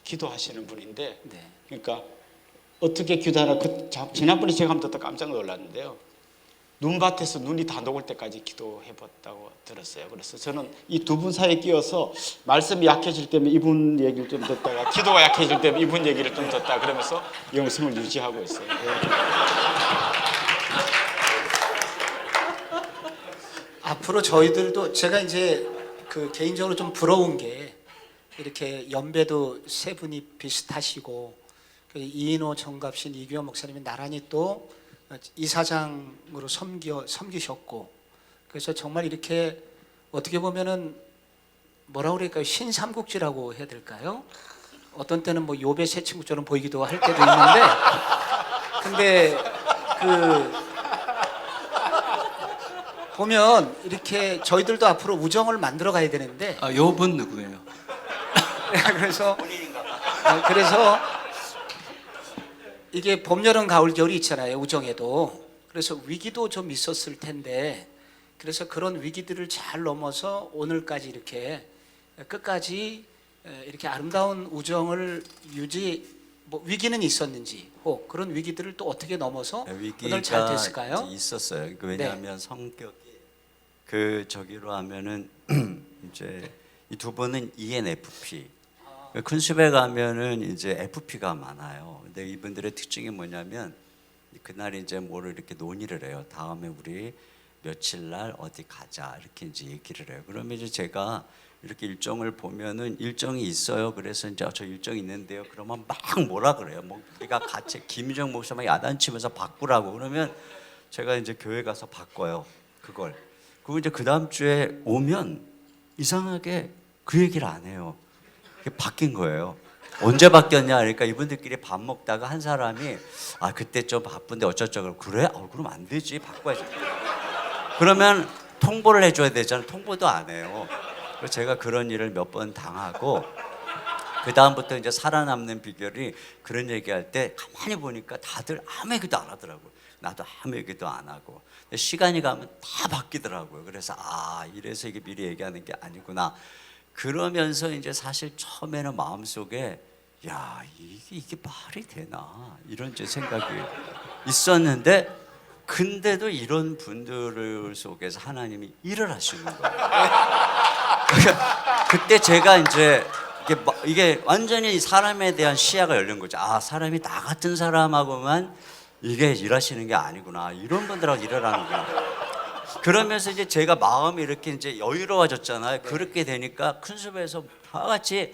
기도하시는 분인데 네. 그러니까 어떻게 기도하나 지난번에 제가 한번 듣다 깜짝 놀랐는데요. 눈밭에서 눈이 다 녹을 때까지 기도해봤다고 들었어요. 그래서 저는 이 두 분 사이에 끼어서 말씀이 약해질 때면 이분 얘기를 좀 듣다가 기도가 약해질 때면 이분 얘기를 좀 듣다 그러면서 영성을 유지하고 있어요. 앞으로 저희들도 제가 이제 그 개인적으로 좀 부러운 게 이렇게 연배도 세 분이 비슷하시고 이인호, 정갑신, 이규현 목사님이 나란히 또 이사장으로 섬기셨고 그래서 정말 이렇게 어떻게 보면은 뭐라 그럴까요? 신삼국지라고 해야 될까요? 어떤 때는 뭐 요배 세 친구처럼 보이기도 할 때도 있는데 근데 보면 이렇게 저희들도 앞으로 우정을 만들어 가야 되는데 요분 누구예요? 그래서 이게 봄, 여름, 가을, 겨울이 있잖아요. 우정에도. 그래서 위기도 좀 있었을 텐데 그래서 그런 위기들을 잘 넘어서 오늘까지 이렇게 끝까지 이렇게 아름다운 우정을 뭐 위기는 있었는지 혹 그런 위기들을 또 어떻게 넘어서 오늘 잘 됐을까요? 있었어요. 왜냐하면 성격이 저기로 하면은 이제 이 두 분은 ENFP. 큰 숲에 가면은 이제 FP가 많아요. 근데 이분들의 특징이 뭐냐면 그날 이제 뭐를 이렇게 논의를 해요. 다음에 우리 며칠 날 어디 가자 이렇게 이제 얘기를 해요. 그러면 이제 제가 이렇게 일정을 보면은 일정이 있어요. 그래서 이제 저 일정이 있는데요. 그러면 막 뭐라 그래요. 뭐 우리가 같이 김유정 목사만 야단치면서 바꾸라고 그러면 제가 이제 교회 가서 바꿔요. 그걸. 그리고 이제 그 다음 주에 오면 이상하게 그 얘기를 안 해요. 그게 바뀐 거예요. 언제 바뀌었냐 그러니까 이분들끼리 밥 먹다가 한 사람이 그때 좀 바쁜데 어쩌저쩌고 그래? 그럼 안 되지 바꿔야지. 그러면 통보를 해줘야 되잖아요. 통보도 안 해요. 그래서 제가 그런 일을 몇 번 당하고 그 다음부터 이제 살아남는 비결이 그런 얘기할 때 가만히 보니까 다들 아무 얘기도 안 하더라고요. 나도 아무 얘기도 안 하고 시간이 가면 다 바뀌더라고요. 그래서 이래서 이게 미리 얘기하는 게 아니구나. 그러면서 이제 사실 처음에는 마음속에 야 이게 말이 되나 이런 제 생각이 있었는데 근데도 이런 분들 속에서 하나님이 일을 하시는 거예요. 그때 제가 이제 이게 완전히 사람에 대한 시야가 열린 거죠. 사람이 나 같은 사람하고만 이게 일하시는 게 아니구나. 이런 분들하고 일을 하는구나. 그러면서 이제 제가 마음이 이렇게 이제 여유로워졌잖아요. 그렇게 되니까 큰 숲에서 다 같이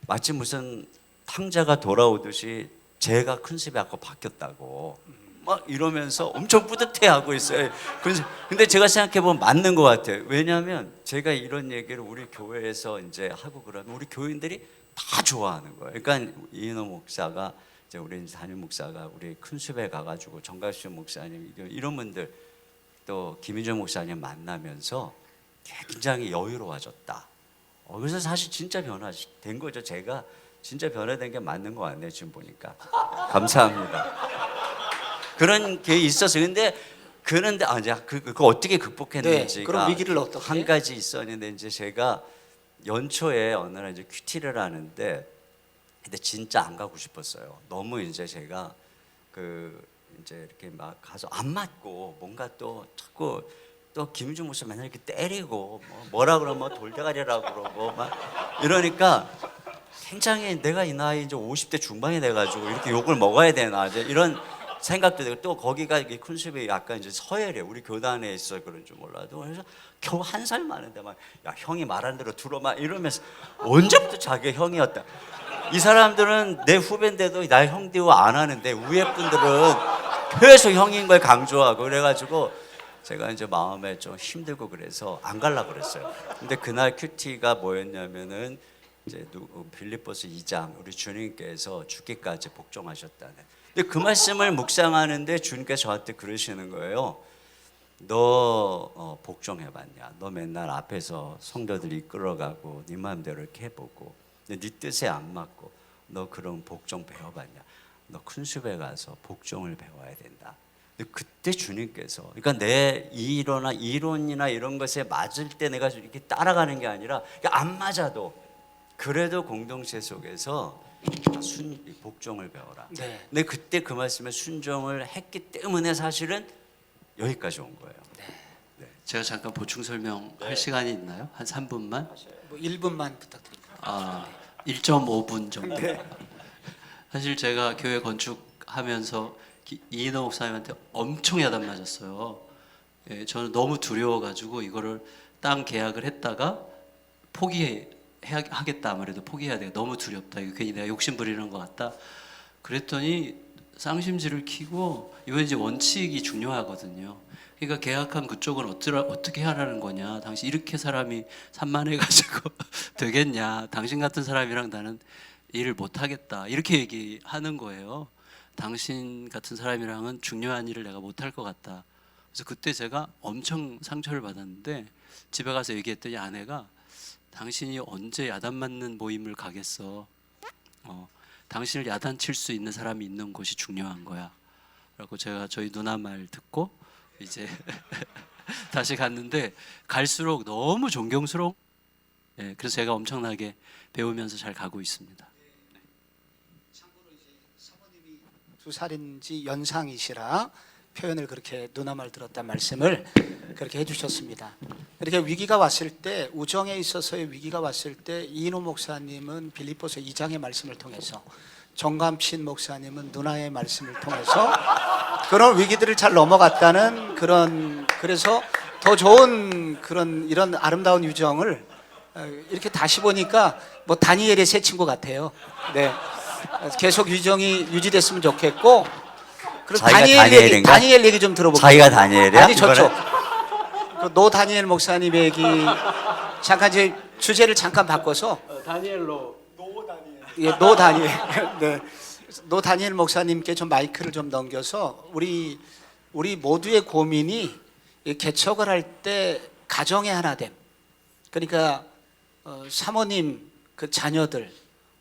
마치 무슨 탕자가 돌아오듯이 제가 큰 숲에 아까 바뀌었다고 막 이러면서 엄청 뿌듯해하고 있어요. 근데 제가 생각해 보면 맞는 것 같아요. 왜냐하면 제가 이런 얘기를 우리 교회에서 이제 하고 그러면 우리 교인들이 다 좋아하는 거예요. 그러니까 이인호 목사가 이제 우리 담임 목사가 우리 큰 숲에 가가지고 정갈수 목사님 이런 분들 또 김인정 목사님 만나면서 굉장히 여유로워졌다. 그래서 사실 진짜 변화된 거죠. 제가 진짜 변화된 게 맞는 것 같네요. 지금 보니까 감사합니다. 그런 게 있었어요. 그런데 이제 그거 어떻게 극복했는지가 그런 위기를 어떻게? 한 가지 있었는데 이제 제가 연초에 어느 날 이제 큐티를 하는데 근데 진짜 안 가고 싶었어요. 너무 이제 제가 이제 이렇게 막 가서 안 맞고 뭔가 또 자꾸 또 김윤중 목사 맨날 이렇게 때리고 뭐라 그러면 돌대가리라고 그러고 막 이러니까 굉장히 내가 이 나이 이제 50대 중반이 돼가지고 이렇게 욕을 먹어야 되나 이제 이런 생각도 되고 또 거기가 큰 숲이 약간 이제 서열이에요. 우리 교단에 있어 그런 줄 몰라도 그래서 겨우 1살 많은데 막 야 형이 말한 대로 들어 막 이러면서 언제부터 자기가 형이었다. 이 사람들은 내 후배인데도 나 형 대우 안 하는데 위에 분들은 계속 형인 걸 강조하고 그래가지고 제가 이제 마음에 좀 힘들고 그래서 안 가려고 그랬어요. 근데 그날 큐티가 뭐였냐면은 이제 빌립보서 2장 우리 주님께서 죽기까지 복종하셨다는. 근데 그 말씀을 묵상하는데 주님께서 저한테 그러시는 거예요. 너 복종해봤냐? 너 맨날 앞에서 성도들 이끌어가고 네 마음대로 이렇게 해보고 근데 네 뜻에 안 맞고 너 그런 복종 배워봤냐? 너 큰 숲에 가서 복종을 배워야 된다. 근데 그때 주님께서 그러니까 내 이론이나 이런 것에 맞을 때 내가 이렇게 따라가는 게 아니라 안 맞아도 그래도 공동체 속에서 복종을 배워라. 네. 근데 그때 그 말씀에 순종을 했기 때문에 사실은 여기까지 온 거예요. 제가 잠깐 보충 설명할 시간이 있나요? 한 3분만? 뭐 1분만 부탁드립니다. 1.5분 정도. 사실 제가 교회 건축하면서 이인호 목사님한테 엄청 야단 맞았어요. 저는 너무 두려워가지고 이거를 땅 계약을 했다가 포기하겠다. 아무래도 포기해야 돼. 너무 두렵다. 이거 괜히 내가 욕심 부리는 것 같다. 그랬더니 쌍심지를 키고 이번 이제 원칙이 중요하거든요. 그러니까 계약한 그쪽은 어떻게 하라는 거냐. 당신 이렇게 사람이 산만해가지고 되겠냐. 당신 같은 사람이랑 나는 일을 못하겠다. 이렇게 얘기하는 거예요. 당신 같은 사람이랑은 중요한 일을 내가 못할 것 같다. 그래서 그때 제가 엄청 상처를 받았는데 집에 가서 얘기했더니 아내가 당신이 언제 야단 맞는 모임을 가겠어. 당신을 야단칠 수 있는 사람이 있는 곳이 중요한 거야. 라고 제가 저희 누나 말 듣고 이제 다시 갔는데 갈수록 너무 존경스러워. 그래서 제가 엄청나게 배우면서 잘 가고 있습니다. 참고로 이제 사모님이 2살인지 연상이시라 표현을 그렇게 누나 말 들었단 말씀을 그렇게 해주셨습니다. 이렇게 위기가 왔을 때 우정에 있어서의 위기가 왔을 때 이인호 목사님은 빌립보서 2장의 말씀을 통해서 정감신 목사님은 누나의 말씀을 통해서 그런 위기들을 잘 넘어갔다는 그래서 더 좋은 이런 아름다운 유정을 이렇게 다시 보니까 뭐 다니엘의 새 친구 같아요. 네, 계속 유정이 유지됐으면 좋겠고. 그리고 다니엘 얘기 좀 들어볼게요. 자기가 다니엘이야? 아니 저쪽 노 다니엘 목사님 얘기 잠깐 이제 주제를 잠깐 바꿔서 다니엘로 노 다니엘 네. 노 다니엘 목사님께 좀 마이크를 좀 넘겨서 우리 모두의 고민이 이 개척을 할 때 가정의 하나됨, 그러니까 사모님 그 자녀들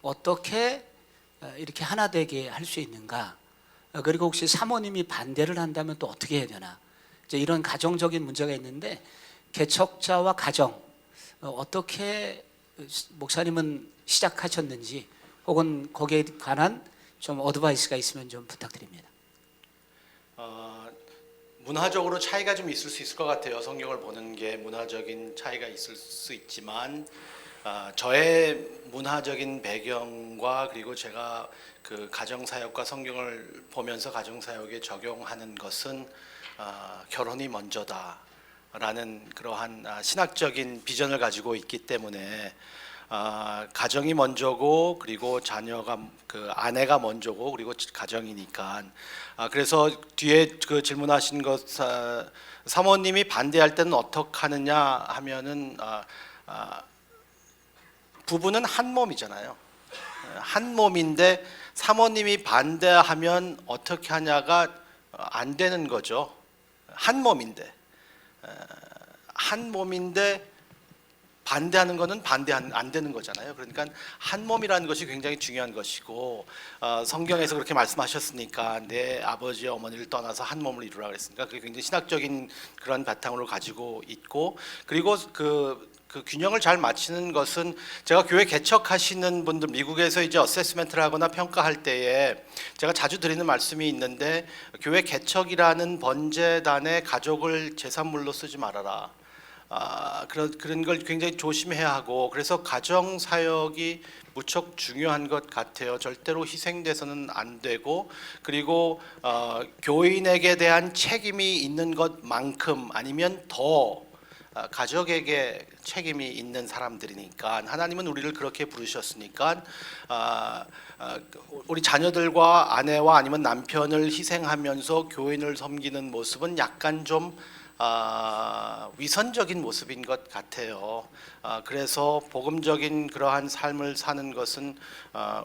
어떻게 이렇게 하나 되게 할 수 있는가, 그리고 혹시 사모님이 반대를 한다면 또 어떻게 해야 되나, 이제 이런 가정적인 문제가 있는데 개척자와 가정 어떻게 목사님은 시작하셨는지, 혹은 거기에 관한 좀 어드바이스가 있으면 좀 부탁드립니다. 문화적으로 차이가 좀 있을 수 있을 것 같아요. 성경을 보는 게 문화적인 차이가 있을 수 있지만 저의 문화적인 배경과 그리고 제가 그 가정사역과 성경을 보면서 가정사역에 적용하는 것은 결혼이 먼저다라는 그러한 신학적인 비전을 가지고 있기 때문에 가정이 먼저고, 그리고 자녀가 그 아내가 먼저고, 그리고 가정이니까. 그래서 뒤에 그 질문하신 것, 사모님이 반대할 때는 어떻게 하느냐 하면은 부부는 한 몸이잖아요. 한 몸인데 사모님이 반대하면 어떻게 하냐가 안 되는 거죠. 한 몸인데 반대하는 거는 안 되는 거잖아요. 그러니까 한 몸이라는 것이 굉장히 중요한 것이고, 성경에서 그렇게 말씀하셨으니까 내 아버지 어머니를 떠나서 한 몸을 이루라 그랬으니까 그게 굉장히 신학적인 그런 바탕을 가지고 있고, 그리고 그 균형을 잘 맞추는 것은, 제가 교회 개척하시는 분들 미국에서 이제 어세스멘트를 하거나 평가할 때에 제가 자주 드리는 말씀이 있는데, 교회 개척이라는 번제단에 가족을 제산물로 쓰지 말아라. 그런 걸 굉장히 조심해야 하고, 그래서 가정 사역이 무척 중요한 것 같아요. 절대로 희생돼서는 안 되고, 그리고 교인에게 대한 책임이 있는 것만큼 아니면 더 가족에게 책임이 있는 사람들이니까, 하나님은 우리를 그렇게 부르셨으니까 우리 자녀들과 아내와 아니면 남편을 희생하면서 교인을 섬기는 모습은 약간 좀 위선적인 모습인 것 같아요. 그래서 복음적인 그러한 삶을 사는 것은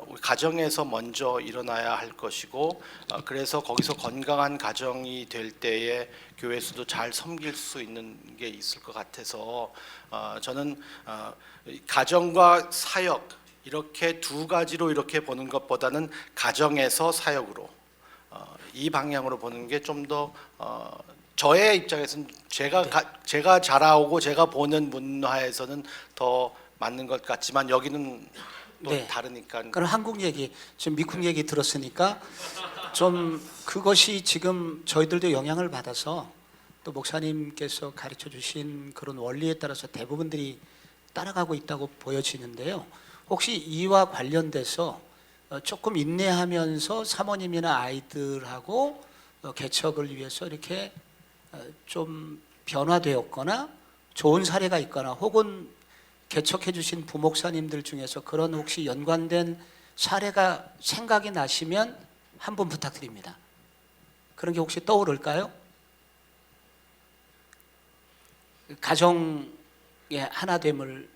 우리 가정에서 먼저 일어나야 할 것이고, 그래서 거기서 건강한 가정이 될 때에 교회 수도 잘 섬길 수 있는 게 있을 것 같아서, 저는 가정과 사역 이렇게 두 가지로 이렇게 보는 것보다는 가정에서 사역으로 이 방향으로 보는 게 좀 더 저의 입장에서는 제가 자라오고 제가 보는 문화에서는 더 맞는 것 같지만, 여기는 또 네. 다르니까. 그럼 한국 얘기, 지금 미국 얘기 들었으니까 좀 그것이 지금 저희들도 영향을 받아서 또 목사님께서 가르쳐 주신 그런 원리에 따라서 대부분들이 따라가고 있다고 보여지는데요. 혹시 이와 관련돼서 조금 인내하면서 사모님이나 아이들하고 개척을 위해서 이렇게 좀 변화되었거나 좋은 사례가 있거나, 혹은 개척해 주신 부목사님들 중에서 그런 혹시 연관된 사례가 생각이 나시면 한 분 부탁드립니다. 그런 게 혹시 떠오를까요? 가정의 하나됨을.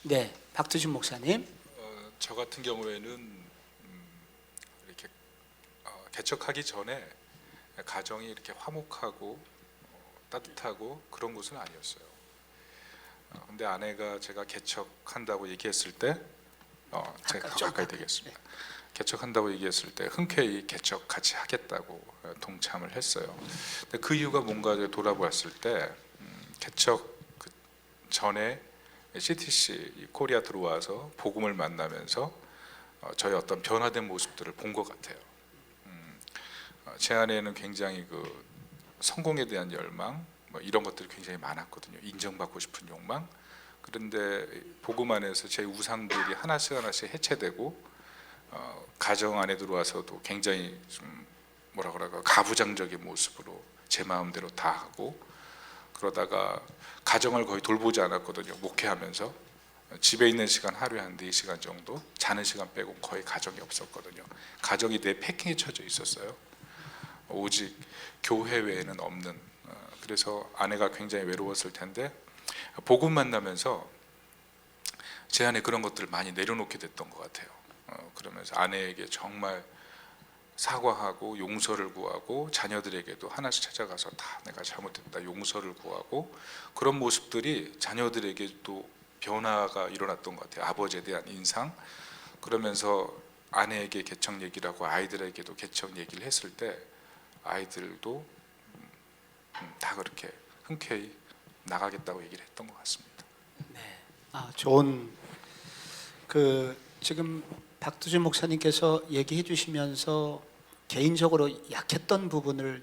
네, 박두준 목사님. 저 같은 경우에는 이렇게 개척하기 전에 가정이 이렇게 화목하고 따뜻하고 그런 곳은 아니었어요. 근데 아내가 제가 개척한다고 얘기했을 때, 제가 가까이 되겠습니다. 개척한다고 얘기했을 때 흔쾌히 개척 같이 하겠다고 동참을 했어요. 근데 그 이유가 뭔가 돌아보았을 때, 개척 전에 CTC 코리아 들어와서 복음을 만나면서 저의 어떤 변화된 모습들을 본 것 같아요. 제 안에는 굉장히 그 성공에 대한 열망, 뭐 이런 것들이 굉장히 많았거든요. 인정받고 싶은 욕망. 그런데 복음 안에서 제 우상들이 하나씩 해체되고, 가정 안에 들어와서도 굉장히 좀 뭐라 그럴까, 가부장적인 모습으로 제 마음대로 다 하고, 그러다가 가정을 거의 돌보지 않았거든요. 목회하면서 집에 있는 시간 하루에 한 4시간 정도, 자는 시간 빼고 거의 가정이 없었거든요. 가정이 내 패킹에 쳐져 있었어요. 오직 교회 외에는 없는. 그래서 아내가 굉장히 외로웠을 텐데, 복음 만나면서 제 안에 그런 것들을 많이 내려놓게 됐던 것 같아요. 그러면서 아내에게 정말 사과하고 용서를 구하고 자녀들에게도 하나씩 찾아가서 다 내가 잘못했다 용서를 구하고 그런 모습들이 자녀들에게도 변화가 일어났던 것 같아요. 아버지에 대한 인상. 그러면서 아내에게 개척 얘기를 하고 아이들에게도 개척 얘기를 했을 때 아이들도 다 그렇게 흔쾌히 나가겠다고 얘기를 했던 것 같습니다. 좋은 지금 박두준 목사님께서 얘기해 주시면서 개인적으로 약했던 부분을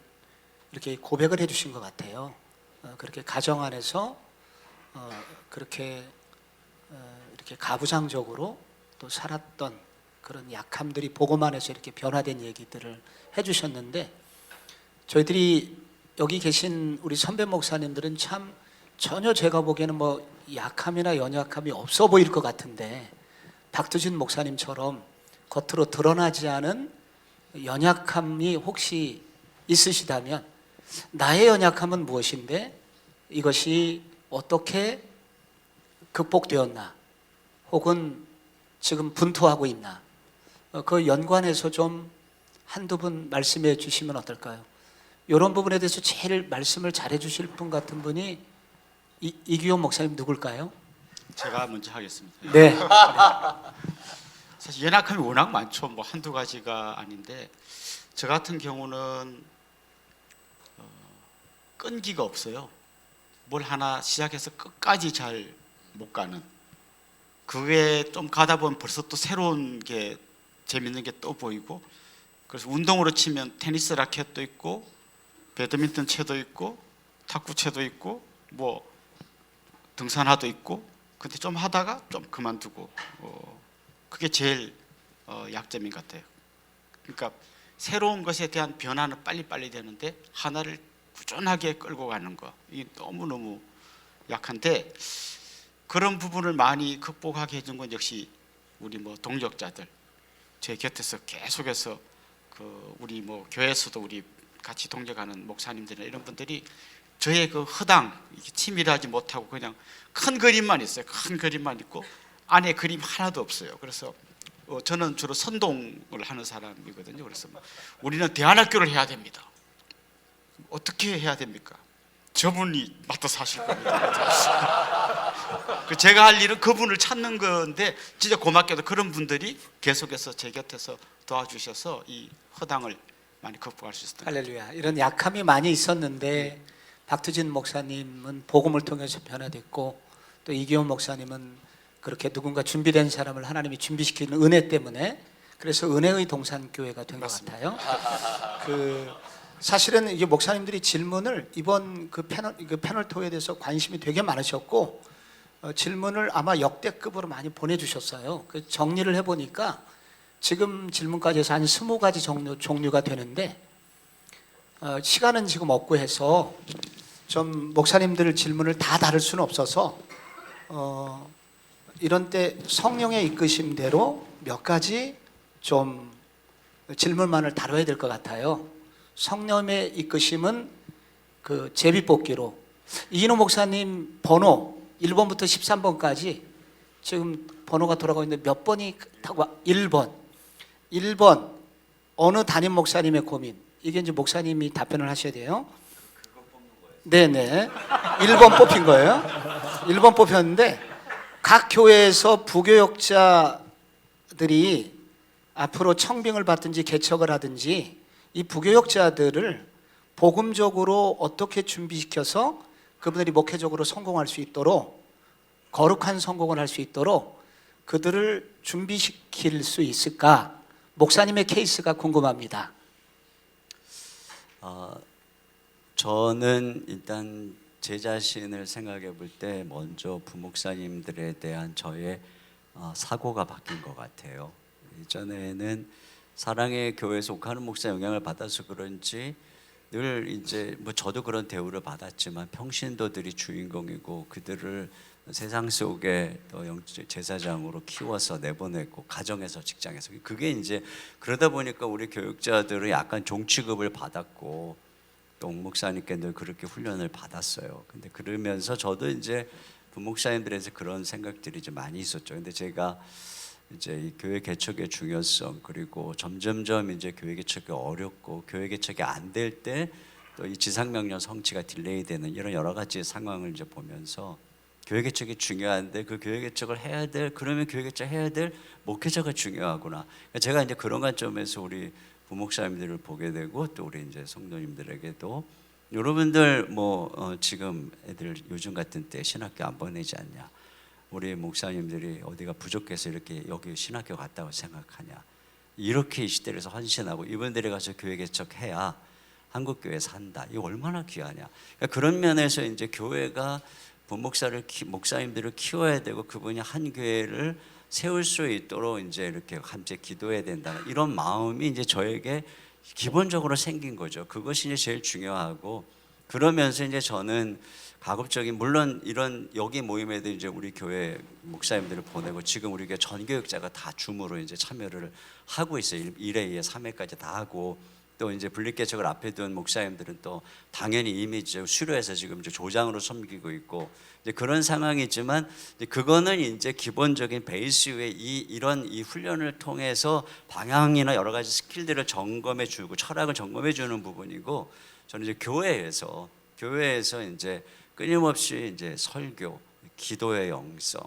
이렇게 고백을 해 주신 것 같아요. 그렇게 가정 안에서 그렇게 이렇게 가부장적으로 또 살았던 그런 약함들이 복음 안에서 이렇게 변화된 얘기들을 해 주셨는데, 저희들이 여기 계신 우리 선배 목사님들은 참 전혀 제가 보기에는 뭐 약함이나 연약함이 없어 보일 것 같은데, 박두진 목사님처럼 겉으로 드러나지 않은 연약함이 혹시 있으시다면 나의 연약함은 무엇인데 이것이 어떻게 극복되었나, 혹은 지금 분투하고 있나, 그 연관해서 좀 한두 분 말씀해 주시면 어떨까요? 이런 부분에 대해서 제일 말씀을 잘해 주실 분 같은 분이 이기용 목사님 누굴까요? 제가 먼저 하겠습니다. 네. 사실 연약함이 워낙 많죠. 뭐 한두 가지가 아닌데, 저 같은 경우는 끈기가 없어요. 뭘 하나 시작해서 끝까지 잘 못 가는. 그게 좀 가다 보면 벌써 또 새로운 게 재밌는 게 또 보이고, 그래서 운동으로 치면 테니스 라켓도 있고 배드민턴 채도 있고 탁구채도 있고 뭐 등산화도 있고, 근데 좀 하다가 좀 그만두고, 그게 제일 약점인 것 같아요. 그러니까 새로운 것에 대한 변화는 빨리빨리 되는데 하나를 꾸준하게 끌고 가는 거, 이게 너무너무 약한데, 그런 부분을 많이 극복하게 해준 건 역시 우리 뭐 동력자들, 제 곁에서 계속해서 우리 뭐 교회에서도 우리 같이 동력하는 목사님들이나 이런 분들이 저의 그 허당, 치밀하지 못하고 그냥 큰 그림만 있어요. 큰 그림만 있고 안에 그림 하나도 없어요. 그래서 저는 주로 선동을 하는 사람이거든요. 그래서 우리는 대안학교를 해야 됩니다. 어떻게 해야 됩니까? 저분이 맡아서 하실 겁니다. 제가 할 일은 그분을 찾는 건데, 진짜 고맙게도 그런 분들이 계속해서 제 곁에서 도와주셔서 이 허당을 많이 극복할 수 있었던 것 같아요. 할렐루야. 이런 약함이 많이 있었는데 박두진 목사님은 복음을 통해서 변화됐고, 또 이기용 목사님은 그렇게 누군가 준비된 사람을 하나님이 준비시키는 은혜 때문에, 그래서 은혜의 동산교회가 된 것 같아요. 사실은 이게 목사님들이 질문을 이번 그 패널 토에 대해서 관심이 되게 많으셨고, 질문을 아마 역대급으로 많이 보내주셨어요. 그 정리를 해보니까 지금 질문까지 해서 한 20가지 종류가 되는데, 시간은 지금 없고 해서 좀 목사님들 질문을 다 다룰 수는 없어서 이런 때 성령의 이끄심대로 몇 가지 좀 질문만을 다뤄야 될 것 같아요. 성령의 이끄심은 그 제비뽑기로 이인호 목사님 번호 1번부터 13번까지 지금 번호가 돌아가고 있는데 몇 번이 타고 1번 어느 담임 목사님의 고민, 이게 이제 목사님이 답변을 하셔야 돼요. 네네, 1번 뽑힌 거예요. 1번 뽑혔는데 각 교회에서 부교역자들이 앞으로 청빙을 받든지 개척을 하든지 이 부교역자들을 복음적으로 어떻게 준비시켜서 그분들이 목회적으로 성공할 수 있도록, 거룩한 성공을 할 수 있도록 그들을 준비시킬 수 있을까? 목사님의 케이스가 궁금합니다. 저는 일단 제 자신을 생각해 볼 때 먼저 부목사님들에 대한 저의 사고가 바뀐 것 같아요. 이전에는 사랑의 교회에 속하는 목사 영향을 받아서 그런지 늘 이제 뭐 저도 그런 대우를 받았지만 평신도들이 주인공이고 그들을 세상 속에 제사장으로 키워서 내보냈고 가정에서 직장에서, 그게 이제 그러다 보니까 우리 교육자들은 약간 종취급을 받았고 또 목사님께 늘 그렇게 훈련을 받았어요. 근데 그러면서 저도 이제 부목사님들에서 그런 생각들이 좀 많이 있었죠. 근데 제가 이제 이 교회 개척의 중요성, 그리고 점점점 이제 교회 개척이 어렵고 교회 개척이 안 될 때 또 이 지상명령 성취가 딜레이되는 이런 여러 가지 상황을 이제 보면서 교회 개척이 중요한데 그 교회 개척을 해야 될, 그러면 교회 개척 해야 될 목회자가 중요하구나. 그러니까 제가 이제 그런 관점에서 우리 부목사님들을 보게 되고, 또 우리 이제 성도님들에게도 여러분들 지금 애들 요즘 같은 때 신학교 안 보내지 않냐, 우리 목사님들이 어디가 부족해서 이렇게 여기 신학교 갔다고 생각하냐, 이렇게 이 시대에서 헌신하고 이분들이 가서 교회 개척해야 한국 교회 산다. 이거 얼마나 귀하냐. 그러니까 그런 면에서 이제 교회가 목사님들을 키워야 되고 그분이 한 교회를 세울 수 있도록 이제 이렇게 함께 기도해야 된다. 이런 마음이 이제 저에게 기본적으로 생긴 거죠. 그것이 이제 제일 중요하고, 그러면서 이제 저는 가급적인, 물론 이런 여기 모임에도 이제 우리 교회 목사님들을 보내고, 지금 우리 교회 전교육자가 다 줌으로 이제 참여를 하고 있어요. 1회, 2회, 3회까지 다 하고, 또 이제 분립개척을 앞에 둔 목사님들은 또 당연히 이미 이제 수료해서 지금 이제 조장으로 섬기고 있고, 이제 그런 상황이지만, 이제 그거는 이제 기본적인 베이스 위에 이런 훈련을 통해서 방향이나 여러 가지 스킬들을 점검해주고 철학을 점검해주는 부분이고, 저는 이제 교회에서 이제 끊임없이 이제 설교, 기도의 영성,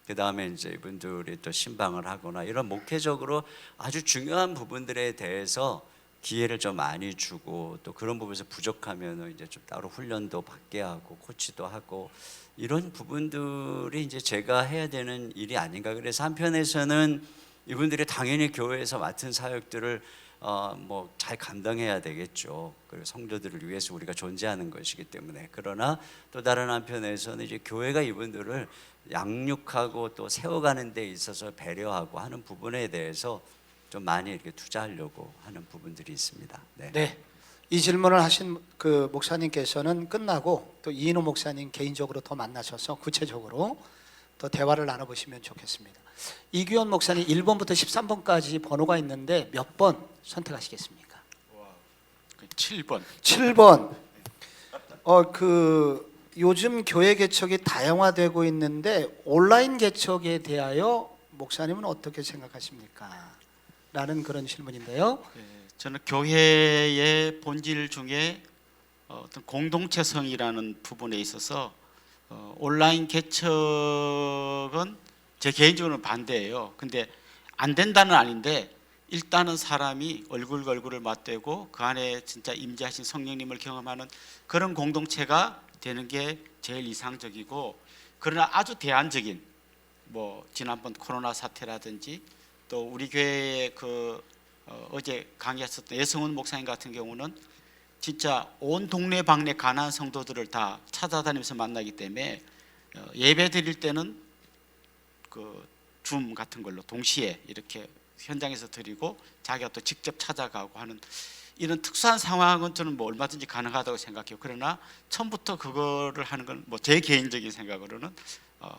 그 다음에 이제 이분들이 또 신방을 하거나 이런 목회적으로 아주 중요한 부분들에 대해서 기회를 좀 많이 주고, 또 그런 부분에서 부족하면 이제 좀 따로 훈련도 받게 하고 코치도 하고, 이런 부분들이 이제 제가 해야 되는 일이 아닌가. 그래서 한편에서는 이분들이 당연히 교회에서 맡은 사역들을 잘 감당해야 되겠죠. 그리고 성도들을 위해서 우리가 존재하는 것이기 때문에. 그러나 또 다른 한편에서는 이제 교회가 이분들을 양육하고 또 세워가는 데 있어서 배려하고 하는 부분에 대해서 좀 많이 이렇게 투자하려고 하는 부분들이 있습니다. 네. 네. 이 질문을 하신 그 목사님께서는 끝나고 또 이인호 목사님 개인적으로 더 만나셔서 구체적으로 더 대화를 나눠보시면 좋겠습니다. 이규현 목사님 1번부터 13번까지 번호가 있는데 몇 번 선택하시겠습니까? 7번. 7번. 요즘 교회 개척이 다양화되고 있는데 온라인 개척에 대하여 목사님은 어떻게 생각하십니까? 라는 그런 질문인데요. 저는 교회의 본질 중에 어떤 공동체성이라는 부분에 있어서 온라인 개척은 제 개인적으로는 반대예요. 근데 안 된다는 아닌데, 일단은 사람이 얼굴과 얼굴을 맞대고 그 안에 진짜 임재하신 성령님을 경험하는 그런 공동체가 되는 게 제일 이상적이고, 그러나 아주 대안적인, 지난번 코로나 사태라든지 또 우리 교회의 어제 강의하셨던 예성훈 목사님 같은 경우는 진짜 온 동네 방네 가난한 성도들을 다 찾아다니면서 만나기 때문에 예배 드릴 때는 줌 같은 걸로 동시에 이렇게 현장에서 드리고 자기가 또 직접 찾아가고 하는 이런 특수한 상황은 저는 얼마든지 가능하다고 생각해요. 그러나 처음부터 그거를 하는 건 제 개인적인 생각으로는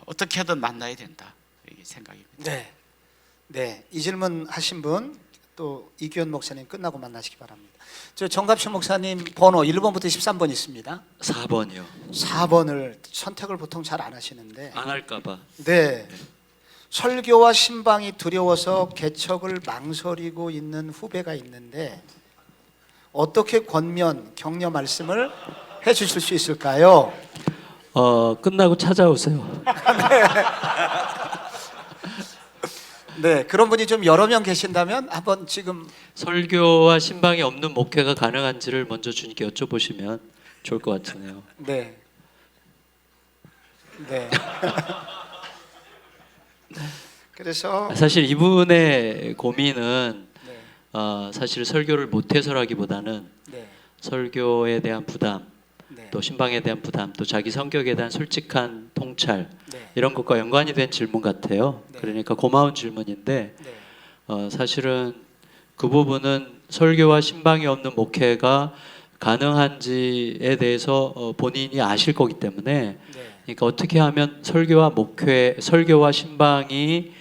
어떻게 하든 만나야 된다, 이게 생각입니다. 네. 이 질문 하신 분 또 이규현 목사님 끝나고 만나시기 바랍니다. 저 정갑춘 목사님 번호 1번부터 13번 있습니다. 4번이요. 4번을 선택을 보통 잘 안 하시는데. 안 할까봐. 네. 설교와 신방이 두려워서 개척을 망설이고 있는 후배가 있는데 어떻게 권면, 격려 말씀을 해주실 수 있을까요? 끝나고 찾아오세요. 네, 그런 분이 좀 여러 명 계신다면 한번 지금 설교와 신방이 없는 목회가 가능한지를 먼저 주님께 여쭤보시면 좋을 것 같으네요. 네. 그래서 사실 이분의 고민은 네. 사실 설교를 못해서라기보다는 네. 설교에 대한 부담, 네. 또 신방에 대한 부담, 또 자기 성격에 대한 솔직한 통찰, 네. 이런 것과 연관이 된 질문 같아요. 네. 그러니까 고마운 질문인데 네. 사실은 그 부분은 설교와 신방이 없는 목회가 가능한지에 대해서 본인이 아실 거기 때문에, 네. 그러니까 어떻게 하면 설교와 신방이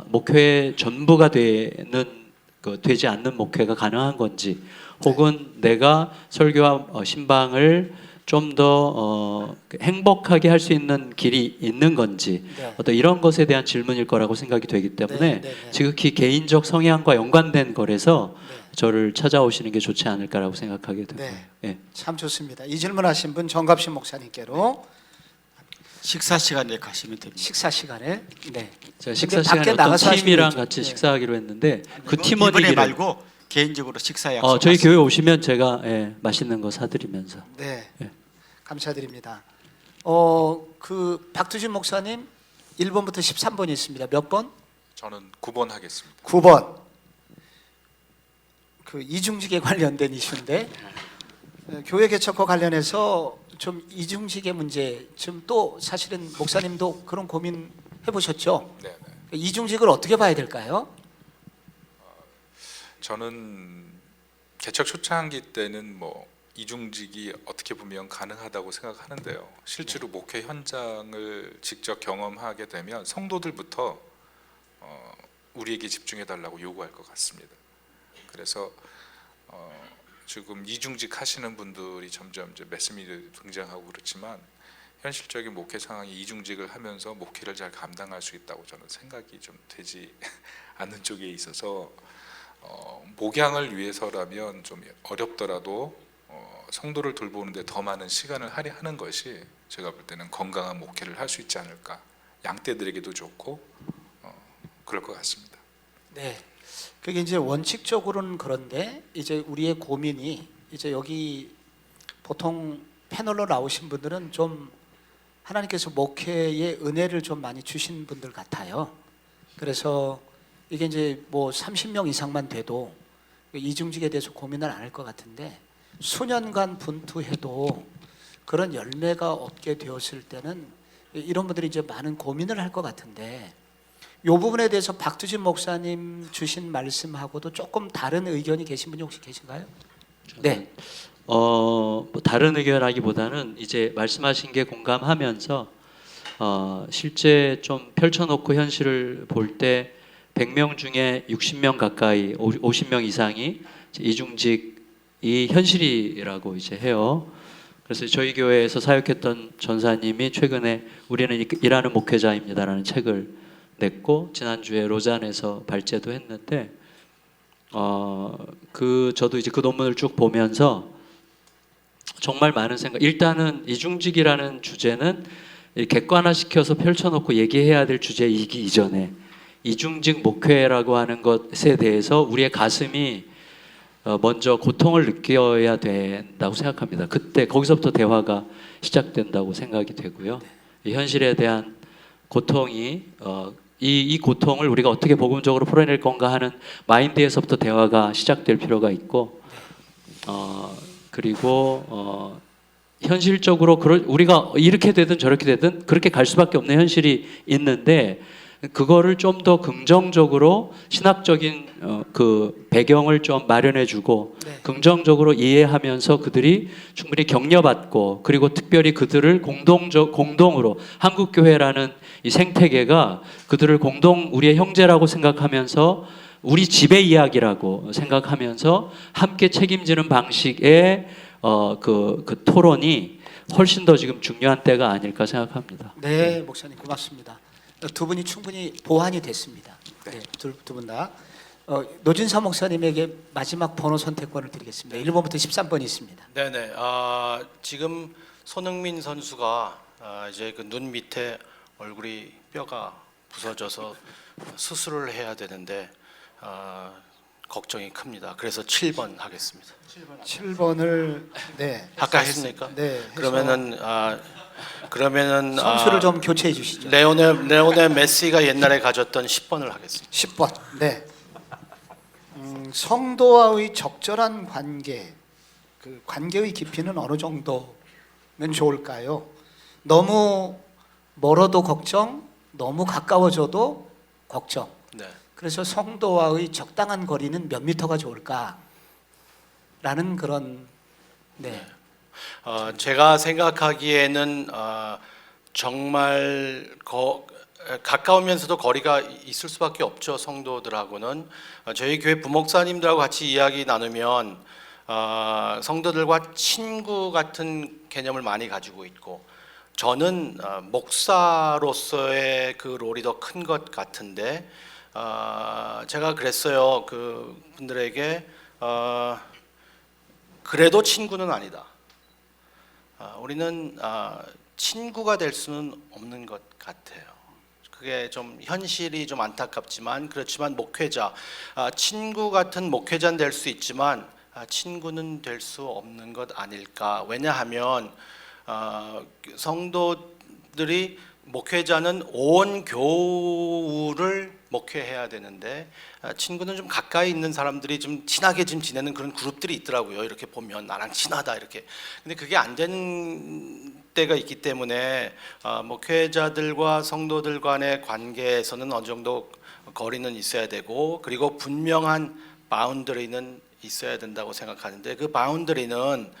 목회의 전부가 되지 않는 목회가 가능한 건지, 혹은 내가 설교와 신방을 좀 더 행복하게 할 수 있는 길이 있는 건지 네. 어떤 이런 것에 대한 질문일 거라고 생각이 되기 때문에 네. 지극히 개인적 성향과 연관된 거라서 네. 저를 찾아오시는 게 좋지 않을까라고 생각하게 되고요. 네. 예. 참 좋습니다. 이 질문하신 분 정갑신 목사님께로 식사 시간에 가시면 됩니다. 식사 시간에 네. 제가 근데 식사 밖에 시간에 어떤 나가서 팀이랑 하시면 같이 되죠. 식사하기로 했는데 그 이번에 팀원이기를 말고 개인적으로 식사 약속. 저희 교회 오시면 제가 맛있는 거 사드리면서 네. 예. 감사드립니다. 그 박두진 목사님 1번부터 13번이 있습니다. 몇 번? 저는 9번 하겠습니다. 9번. 그 이중직에 관련된 이슈인데 교회 개척과 관련해서 좀 이중직의 문제 지금 또 사실은 목사님도 그런 고민 해보셨죠? 네. 이중직을 어떻게 봐야 될까요? 저는 개척 초창기 때는 뭐 이중직이 어떻게 보면 가능하다고 생각하는데요. 실제로 목회 현장을 직접 경험하게 되면 성도들부터 우리에게 집중해 달라고 요구할 것 같습니다. 그래서 지금 이중직 하시는 분들이 점점 이제 매스미디어에 등장하고 그렇지만 현실적인 목회 상황이 이중직을 하면서 목회를 잘 감당할 수 있다고 저는 생각이 좀 되지 않는 쪽에 있어서 목양을 위해서라면 좀 어렵더라도 성도를 돌보는데 더 많은 시간을 할애하는 것이 제가 볼 때는 건강한 목회를 할 수 있지 않을까. 양떼들에게도 좋고 그럴 것 같습니다. 네. 그게 이제 원칙적으로는 그런데 이제 우리의 고민이 이제 여기 보통 패널로 나오신 분들은 좀 하나님께서 목회의 은혜를 좀 많이 주신 분들 같아요. 그래서 이게 이제 뭐 30명 이상만 돼도 이중직에 대해서 고민을 안 할 것 같은데 수년간 분투해도 그런 열매가 얻게 되었을 때는 이런 분들이 이제 많은 고민을 할 것 같은데 이 부분에 대해서 박두진 목사님 주신 말씀하고도 조금 다른 의견이 계신 분이 혹시 계신가요? 네. 뭐 다른 의견하기보다는 이제 말씀하신 게 공감하면서 실제 좀 펼쳐놓고 현실을 볼 때 100명 중에 60명 가까이 50명 이상이 이중직이 현실이라고 이제 해요. 그래서 저희 교회에서 사역했던 전사님이 최근에 우리는 일하는 목회자입니다라는 책을 냈고 지난주에 로잔에서 발제도 했는데 저도 이제 그 논문을 쭉 보면서 정말 많은 생각. 일단은 이중직이라는 주제는 객관화시켜서 펼쳐놓고 얘기해야 될 주제이기 이전에 이중직 목회라고 하는 것에 대해서 우리의 가슴이 먼저 고통을 느껴야 된다고 생각합니다. 그때 거기서부터 대화가 시작된다고 생각이 되고요. 이 현실에 대한 고통이 이 고통을 우리가 어떻게 복음적으로 풀어낼 건가 하는 마인드에서부터 대화가 시작될 필요가 있고 그리고 현실적으로 우리가 이렇게 되든 저렇게 되든 그렇게 갈 수밖에 없는 현실이 있는데 그거를 좀 더 긍정적으로 신학적인 그 배경을 좀 마련해주고 네. 긍정적으로 이해하면서 그들이 충분히 격려받고 그리고 특별히 그들을 공동으로 한국교회라는 이 생태계가 그들을 우리의 형제라고 생각하면서 우리 집의 이야기라고 생각하면서 함께 책임지는 방식의 그 토론이 훨씬 더 지금 중요한 때가 아닐까 생각합니다. 네, 목사님 고맙습니다. 두 분이 충분히 보완이 됐습니다. 네, 두 분 다. 노진사 목사님에게 마지막 번호 선택권을 드리겠습니다. 1번부터 13번이 있습니다. 네네. 지금 손흥민 선수가 이제 그 눈 밑에 얼굴이 뼈가 부서져서 수술을 해야 되는데 걱정이 큽니다. 그래서 7번 하겠습니다. 7번을 네. 아까 했습니까? 네. 그러면은 선수를 좀 교체해 주시죠. 레오넬 메시가 옛날에 가졌던 10번을 하겠습니다. 10번. 네. 성도와의 적절한 관계, 그 관계의 깊이는 어느 정도면 좋을까요? 너무 멀어도 걱정, 너무 가까워져도 걱정. 네. 그래서 성도와의 적당한 거리는 몇 미터가 좋을까라는 그런 네. 제가 생각하기에는 정말 가까우면서도 거리가 있을 수밖에 없죠. 성도들하고는 저희 교회 부목사님들하고 같이 이야기 나누면 성도들과 친구 같은 개념을 많이 가지고 있고, 저는 목사로서의 그 롤이 더 큰 것 같은데, 제가 그랬어요. 그 분들에게 그래도 친구는 아니다. 우리는 친구가 될 수는 없는 것 같아요. 그게 좀 현실이 좀 안타깝지만, 그렇지만 목회자, 친구 같은 목회자는 될 수 있지만 친구는 될 수 없는 것 아닐까. 왜냐하면 성도들이, 목회자는 온 교우를 목회해야 되는데, 친구는 좀 가까이 있는 사람들이 좀 친하게 좀 지내는 그런 그룹들이 있더라고요. 이렇게 보면 나랑 친하다 이렇게. 근데 그게 안 되는 때가 있기 때문에 목회자들과 성도들 간의 관계에서는 어느 정도 거리는 있어야 되고, 그리고 분명한 바운더리는 있어야 된다고 생각하는데, 그 바운더리는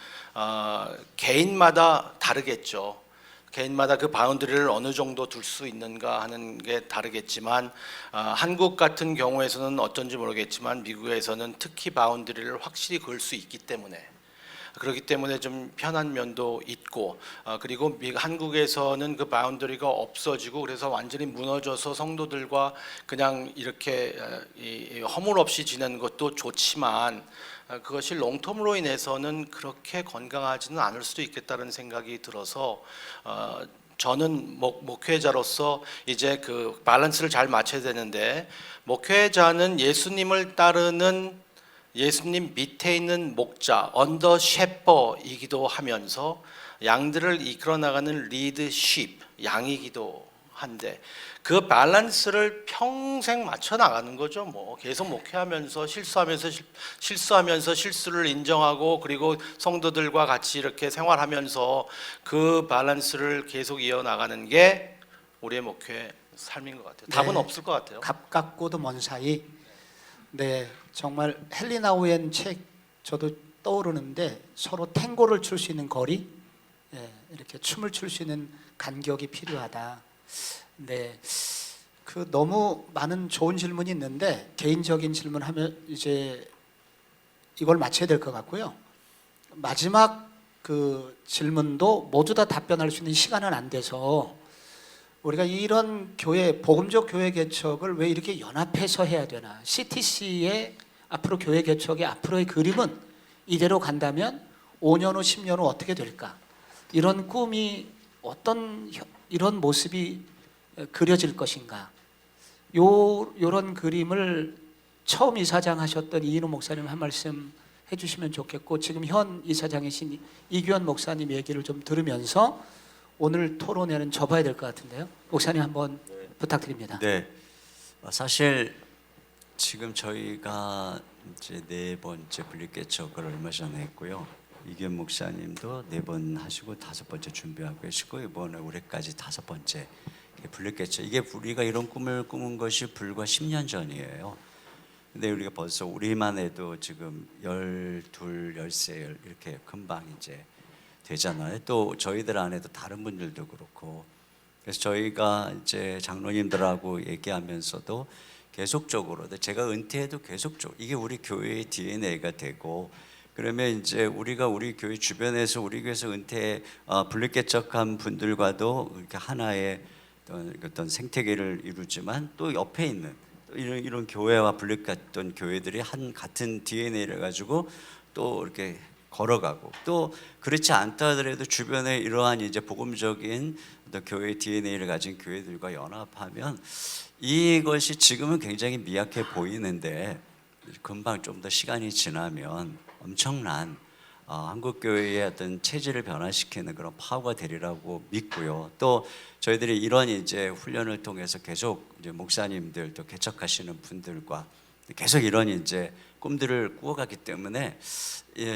개인마다 다르겠죠. 개인마다 그 바운더리를 어느 정도 둘 수 있는가 하는 게 다르겠지만, 한국 같은 경우에서는 어쩐지 모르겠지만 미국에서는 특히 바운더리를 확실히 그을 수 있기 때문에, 그렇기 때문에 좀 편한 면도 있고, 그리고 한국에서는 그 바운더리가 없어지고, 그래서 완전히 무너져서 성도들과 그냥 이렇게 허물 없이 지내는 것도 좋지만, 그것이 롱텀으로 인해서는 그렇게 건강하지는 않을 수도 있겠다는 생각이 들어서, 저는 목회자로서 이제 그 밸런스를 잘 맞춰야 되는데, 목회자는 예수님을 따르는, 예수님 밑에 있는 목자, 언더 셰퍼이기도 하면서 양들을 이끌어 나가는 리드십, 양이기도 한데, 그 밸런스를 평생 맞춰 나가는 거죠. 뭐 계속 목회하면서 실수하면서 실수를 인정하고, 그리고 성도들과 같이 이렇게 생활하면서 그 밸런스를 계속 이어 나가는 게 우리의 목회 삶인 것 같아요. 답은 네. 없을 것 같아요. 가깝고도 먼 사이. 네, 정말 헬리나 우엔 책 저도 떠오르는데, 서로 탱고를 출 수 있는 거리, 이렇게 춤을 출 수 있는 간격이 필요하다. 네, 그 너무 많은 좋은 질문이 있는데 개인적인 질문하면 이제 이걸 마쳐야 될 것 같고요. 마지막 그 질문도 모두 다 답변할 수 있는 시간은 안 돼서, 우리가 이런 교회, 복음적 교회 개척을 왜 이렇게 연합해서 해야 되나? CTC의 앞으로 교회 개척의 앞으로의 그림은 이대로 간다면 5년 후, 10년 후 어떻게 될까? 이런 꿈이 이런 모습이 그려질 것인가? 요런 그림을 처음 이사장 하셨던 이인호 목사님 한 말씀 해주시면 좋겠고, 지금 현 이사장이신 이규현 목사님 얘기를 좀 들으면서 오늘 토론회는 접어야 될 것 같은데요. 목사님 한번 부탁드립니다. 네, 사실 지금 저희가 이제 4번째 분립개척을 얼마 전에 했고요. 이규현 목사님도 4번 하시고 5번째 준비하고 계시고, 이번에 올해까지 5번째 분립개척. 이게 우리가 이런 꿈을 꾸은 것이 불과 10년 전이에요. 근데 우리가 벌써 우리만 해도 지금 12, 13 이렇게 금방 이제 되잖아요. 또 저희들 안에도 다른 분들도 그렇고, 그래서 저희가 이제 장로님들하고 얘기하면서도 계속적으로, 제가 은퇴해도 계속적으로 이게 우리 교회의 DNA가 되고, 그러면 이제 우리가 우리 교회 주변에서, 우리 교회에서 분립개척한 분들과도 이렇게 하나의 어떤 생태계를 이루지만, 또 옆에 있는 이런 교회와 분립했던 교회들이 같은 DNA를 가지고 또 이렇게 걸어가고, 또 그렇지 않다 하더라도 주변에 이러한 이제 복음적인 어떤 교회의 DNA를 가진 교회들과 연합하면, 이것이 지금은 굉장히 미약해 보이는데 금방 좀 더 시간이 지나면 엄청난 한국 교회의 어떤 체질을 변화시키는 그런 파워가 되리라고 믿고요. 또 저희들이 이런 이제 훈련을 통해서 계속 이제 목사님들, 또 개척하시는 분들과 계속 이런 이제 꿈들을 꾸어가기 때문에,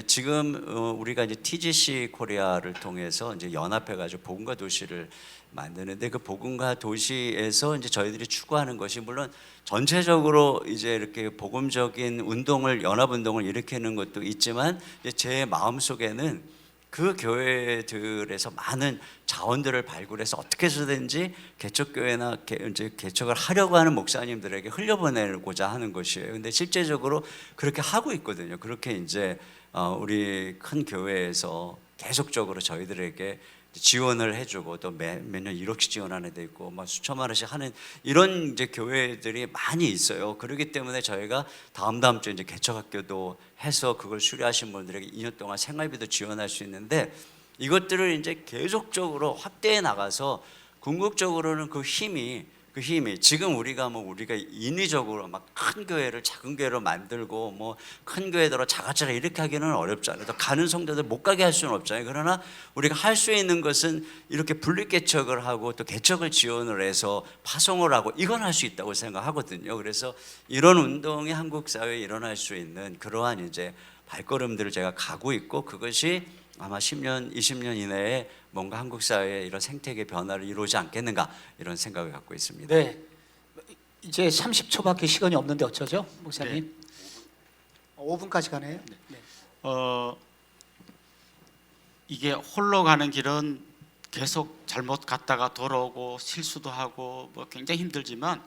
지금 우리가 이제 TGC 코리아를 통해서 이제 연합해가지고 복음과 도시를 만드는데, 그 복음과 도시에서 이제 저희들이 추구하는 것이, 물론 전체적으로 이제 이렇게 복음적인 운동을, 연합 운동을 일으키는 것도 있지만, 이제 제 마음 속에는 그 교회들에서 많은 자원들을 발굴해서 어떻게 해서든지 개척교회나 이제 개척을 하려고 하는 목사님들에게 흘려보내고자 하는 것이에요. 근데 실제적으로 그렇게 하고 있거든요. 그렇게 이제 우리 큰 교회에서 계속적으로 저희들에게 지원을 해주고 또 매년 1억씩 지원하는 데 있고 막 수천만 원씩 하는 이런 이제 교회들이 많이 있어요. 그렇기 때문에 저희가 다음 주에 이제 개척학교도 해서 그걸 수료하신 분들에게 2년 동안 생활비도 지원할 수 있는데 이것들을 이제 계속적으로 확대해 나가서 궁극적으로는 그 힘이 지금 우리가 인위적으로 막 큰 교회를 작은 교회로 만들고 뭐 큰 교회대로 자가자라 이렇게 하기는 어렵잖아요. 또 가는 성도들 못 가게 할 수는 없잖아요. 그러나 우리가 할 수 있는 것은 이렇게 분립 개척을 하고 또 개척을 지원을 해서 파송을 하고 이건 할 수 있다고 생각하거든요. 그래서 이런 운동이 한국 사회에 일어날 수 있는 그러한 이제 발걸음들을 제가 가고 있고 그것이 아마 10년, 20년 이내에 뭔가 한국 사회에 이런 생태계 변화를 이루지 않겠는가 이런 생각을 갖고 있습니다. 네. 이제 30초밖에 시간이 없는데 어쩌죠, 목사님? 5분까지 가네요. 네. 이게 홀로 가는 길은 계속 잘못 갔다가 돌아오고 실수도 하고 뭐 굉장히 힘들지만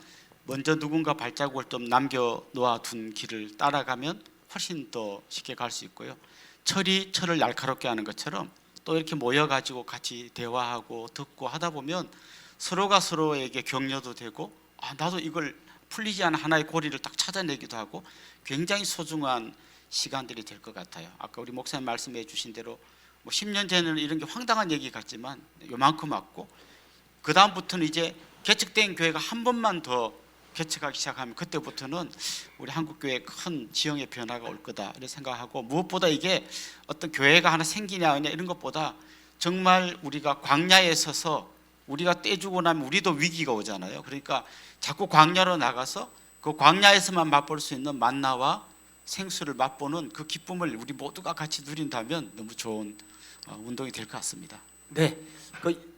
먼저 누군가 발자국을 좀 남겨 놓아둔 길을 따라가면 훨씬 더 쉽게 갈 수 있고요. 철이 철을 날카롭게 하는 것처럼 또 이렇게 모여가지고 같이 대화하고 듣고 하다 보면 서로가 서로에게 격려도 되고 나도 이걸 풀리지 않은 하나의 고리를 딱 찾아내기도 하고 굉장히 소중한 시간들이 될 것 같아요. 아까 우리 목사님 말씀해 주신 대로 뭐 10년 전에는 이런 게 황당한 얘기 같지만 요만큼 왔고 그 다음부터는 이제 개척된 교회가 한 번만 더 개척하기 시작하면 그때부터는 우리 한국교회에 큰 지형의 변화가 올 거다 이렇게 생각하고 무엇보다 이게 어떤 교회가 하나 생기냐 이런 것보다 정말 우리가 광야에 서서 우리가 떼주고 나면 우리도 위기가 오잖아요. 그러니까 자꾸 광야로 나가서 그 광야에서만 맛볼 수 있는 만나와 생수를 맛보는 그 기쁨을 우리 모두가 같이 누린다면 너무 좋은 운동이 될 것 같습니다. 네.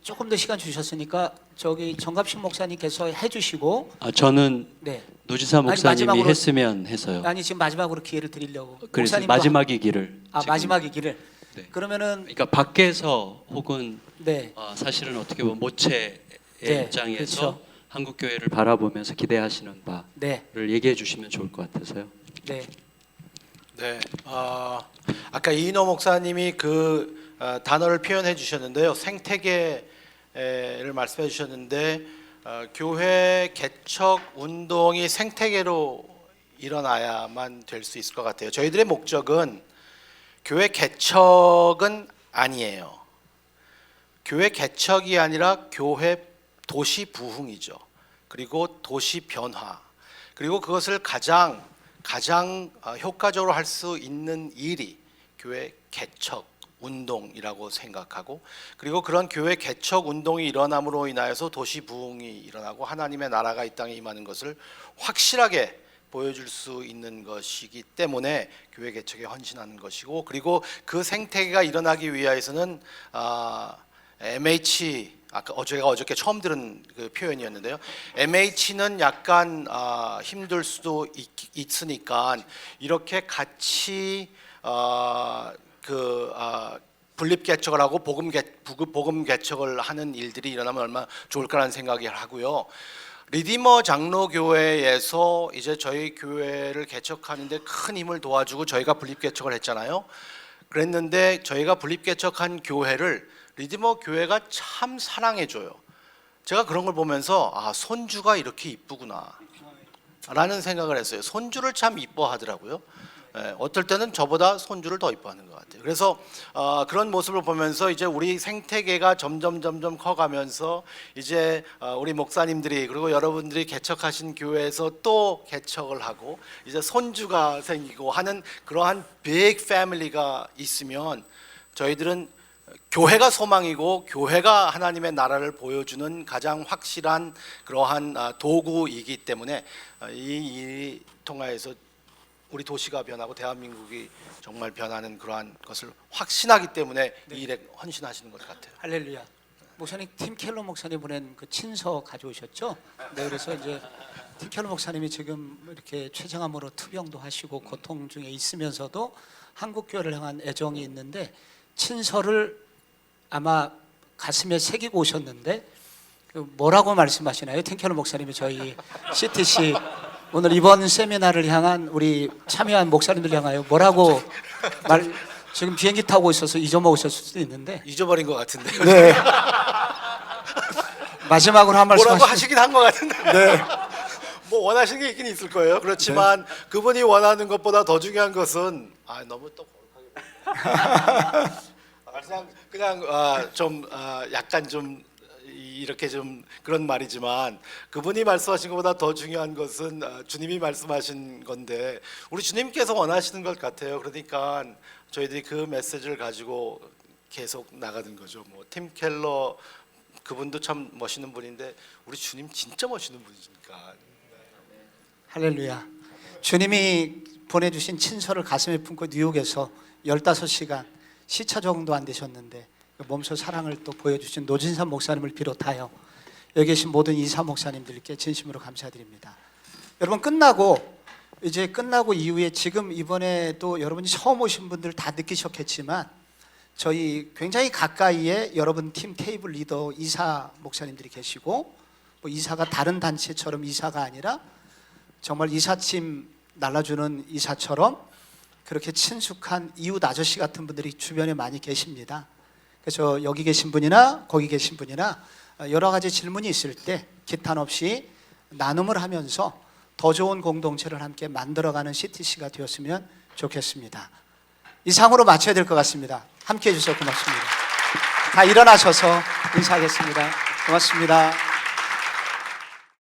조금 더 시간 주셨으니까 저기 정갑식 목사님께서 해주시고. 저는 네. 노지사 목사님이 마지막으로- 했으면 해서요. 아니 지금 마지막으로 기회를 드리려고. 그래서 목사님도 마지막의 길을. 지금. 마지막의 길을. 네. 그러면은 그러니까 밖에서 혹은 네. 사실은 어떻게 보면 모체의 네, 입장에서 그렇죠. 한국 교회를 바라보면서 기대하시는 바를 네. 얘기해 주시면 좋을 것 같아서요. 네. 네, 아까 이인호 목사님이 그 단어를 표현해 주셨는데요. 생태계를 말씀해 주셨는데 교회 개척 운동이 생태계로 일어나야만 될 수 있을 것 같아요. 저희들의 목적은 교회 개척은 아니에요. 교회 개척이 아니라 교회 도시 부흥이죠. 그리고 도시 변화. 그리고 그것을 가장 효과적으로 할 수 있는 일이 교회 개척 운동이라고 생각하고 그리고 그런 교회 개척 운동이 일어남으로 인하여서 도시 부흥이 일어나고 하나님의 나라가 이 땅에 임하는 것을 확실하게 보여줄 수 있는 것이기 때문에 교회 개척에 헌신하는 것이고 그리고 그 생태계가 일어나기 위해서는 MH 제가 어저께 처음 들은 그 표현이었는데요. MH는 약간 힘들 수도 있으니까 이렇게 같이 분립 개척을 하고 복음 개척을 하는 일들이 일어나면 얼마나 좋을까라는 생각을 하고요. 리디머 장로교회에서 이제 저희 교회를 개척하는데 큰 힘을 도와주고 저희가 분립 개척을 했잖아요. 그랬는데 저희가 분립 개척한 교회를 리디머 교회가 참 사랑해줘요. 제가 그런 걸 보면서 손주가 이렇게 이쁘구나 라는 생각을 했어요. 손주를 참 이뻐하더라고요. 어떨 때는 저보다 손주를 더 이뻐하는 것 같아요. 그래서 그런 모습을 보면서 이제 우리 생태계가 점점 커가면서 이제 우리 목사님들이 그리고 여러분들이 개척하신 교회에서 또 개척을 하고 이제 손주가 생기고 하는 그러한 빅 패밀리가 있으면 저희들은 교회가 소망이고 교회가 하나님의 나라를 보여주는 가장 확실한 그러한 도구이기 때문에 이 통하여서 우리 도시가 변하고 대한민국이 정말 변하는 그러한 것을 확신하기 때문에 이 일에 헌신하시는 것 같아요. 할렐루야. 목사님 팀 켈러 목사님 보낸 그 친서 가져오셨죠? 네, 그래서 이제 팀 켈러 목사님이 지금 이렇게 췌장암으로 투병도 하시고 고통 중에 있으면서도 한국 교회를 향한 애정이 있는데 친서를 아마 가슴에 새기고 오셨는데 뭐라고 말씀하시나요? 텐켈러 목사님이 저희 CTC 오늘 이번 세미나를 향한 우리 참여한 목사님들 향하여 뭐라고 지금 비행기 타고 있어서 잊어먹으셨을 수도 있는데 잊어버린 것 같은데요. 네. 마지막으로 한 말씀 뭐라고 하시죠. 하시긴 한 것 같은데. 네. 뭐 원하시는 게 있긴 있을 거예요. 그렇지만 그분이 원하는 것보다 더 중요한 것은 너무 또 거룩하게 그냥 좀 약간 좀 이렇게 좀 그런 말이지만 그분이 말씀하신 것보다 더 중요한 것은 주님이 말씀하신 건데 우리 주님께서 원하시는 것 같아요. 그러니까 저희들이 그 메시지를 가지고 계속 나가는 거죠. 뭐 팀 켈러 그분도 참 멋있는 분인데 우리 주님 진짜 멋있는 분이니까. 할렐루야. 주님이 보내주신 친서를 가슴에 품고 뉴욕에서 15시간 시차 정도 안 되셨는데 몸소 사랑을 또 보여주신 노진산 목사님을 비롯하여 여기 계신 모든 이사 목사님들께 진심으로 감사드립니다. 여러분 끝나고 이후에 지금 이번에도 여러분이 처음 오신 분들 다 느끼셨겠지만 저희 굉장히 가까이에 여러분 팀 테이블 리더 이사 목사님들이 계시고 뭐 이사가 다른 단체처럼 이사가 아니라 정말 이삿짐 날라주는 이사처럼 그렇게 친숙한 이웃 아저씨 같은 분들이 주변에 많이 계십니다. 그래서 여기 계신 분이나 거기 계신 분이나 여러 가지 질문이 있을 때 기탄 없이 나눔을 하면서 더 좋은 공동체를 함께 만들어가는 CTC가 되었으면 좋겠습니다. 이상으로 마쳐야 될 것 같습니다. 함께해 주셔서 고맙습니다. 다 일어나셔서 인사하겠습니다. 고맙습니다.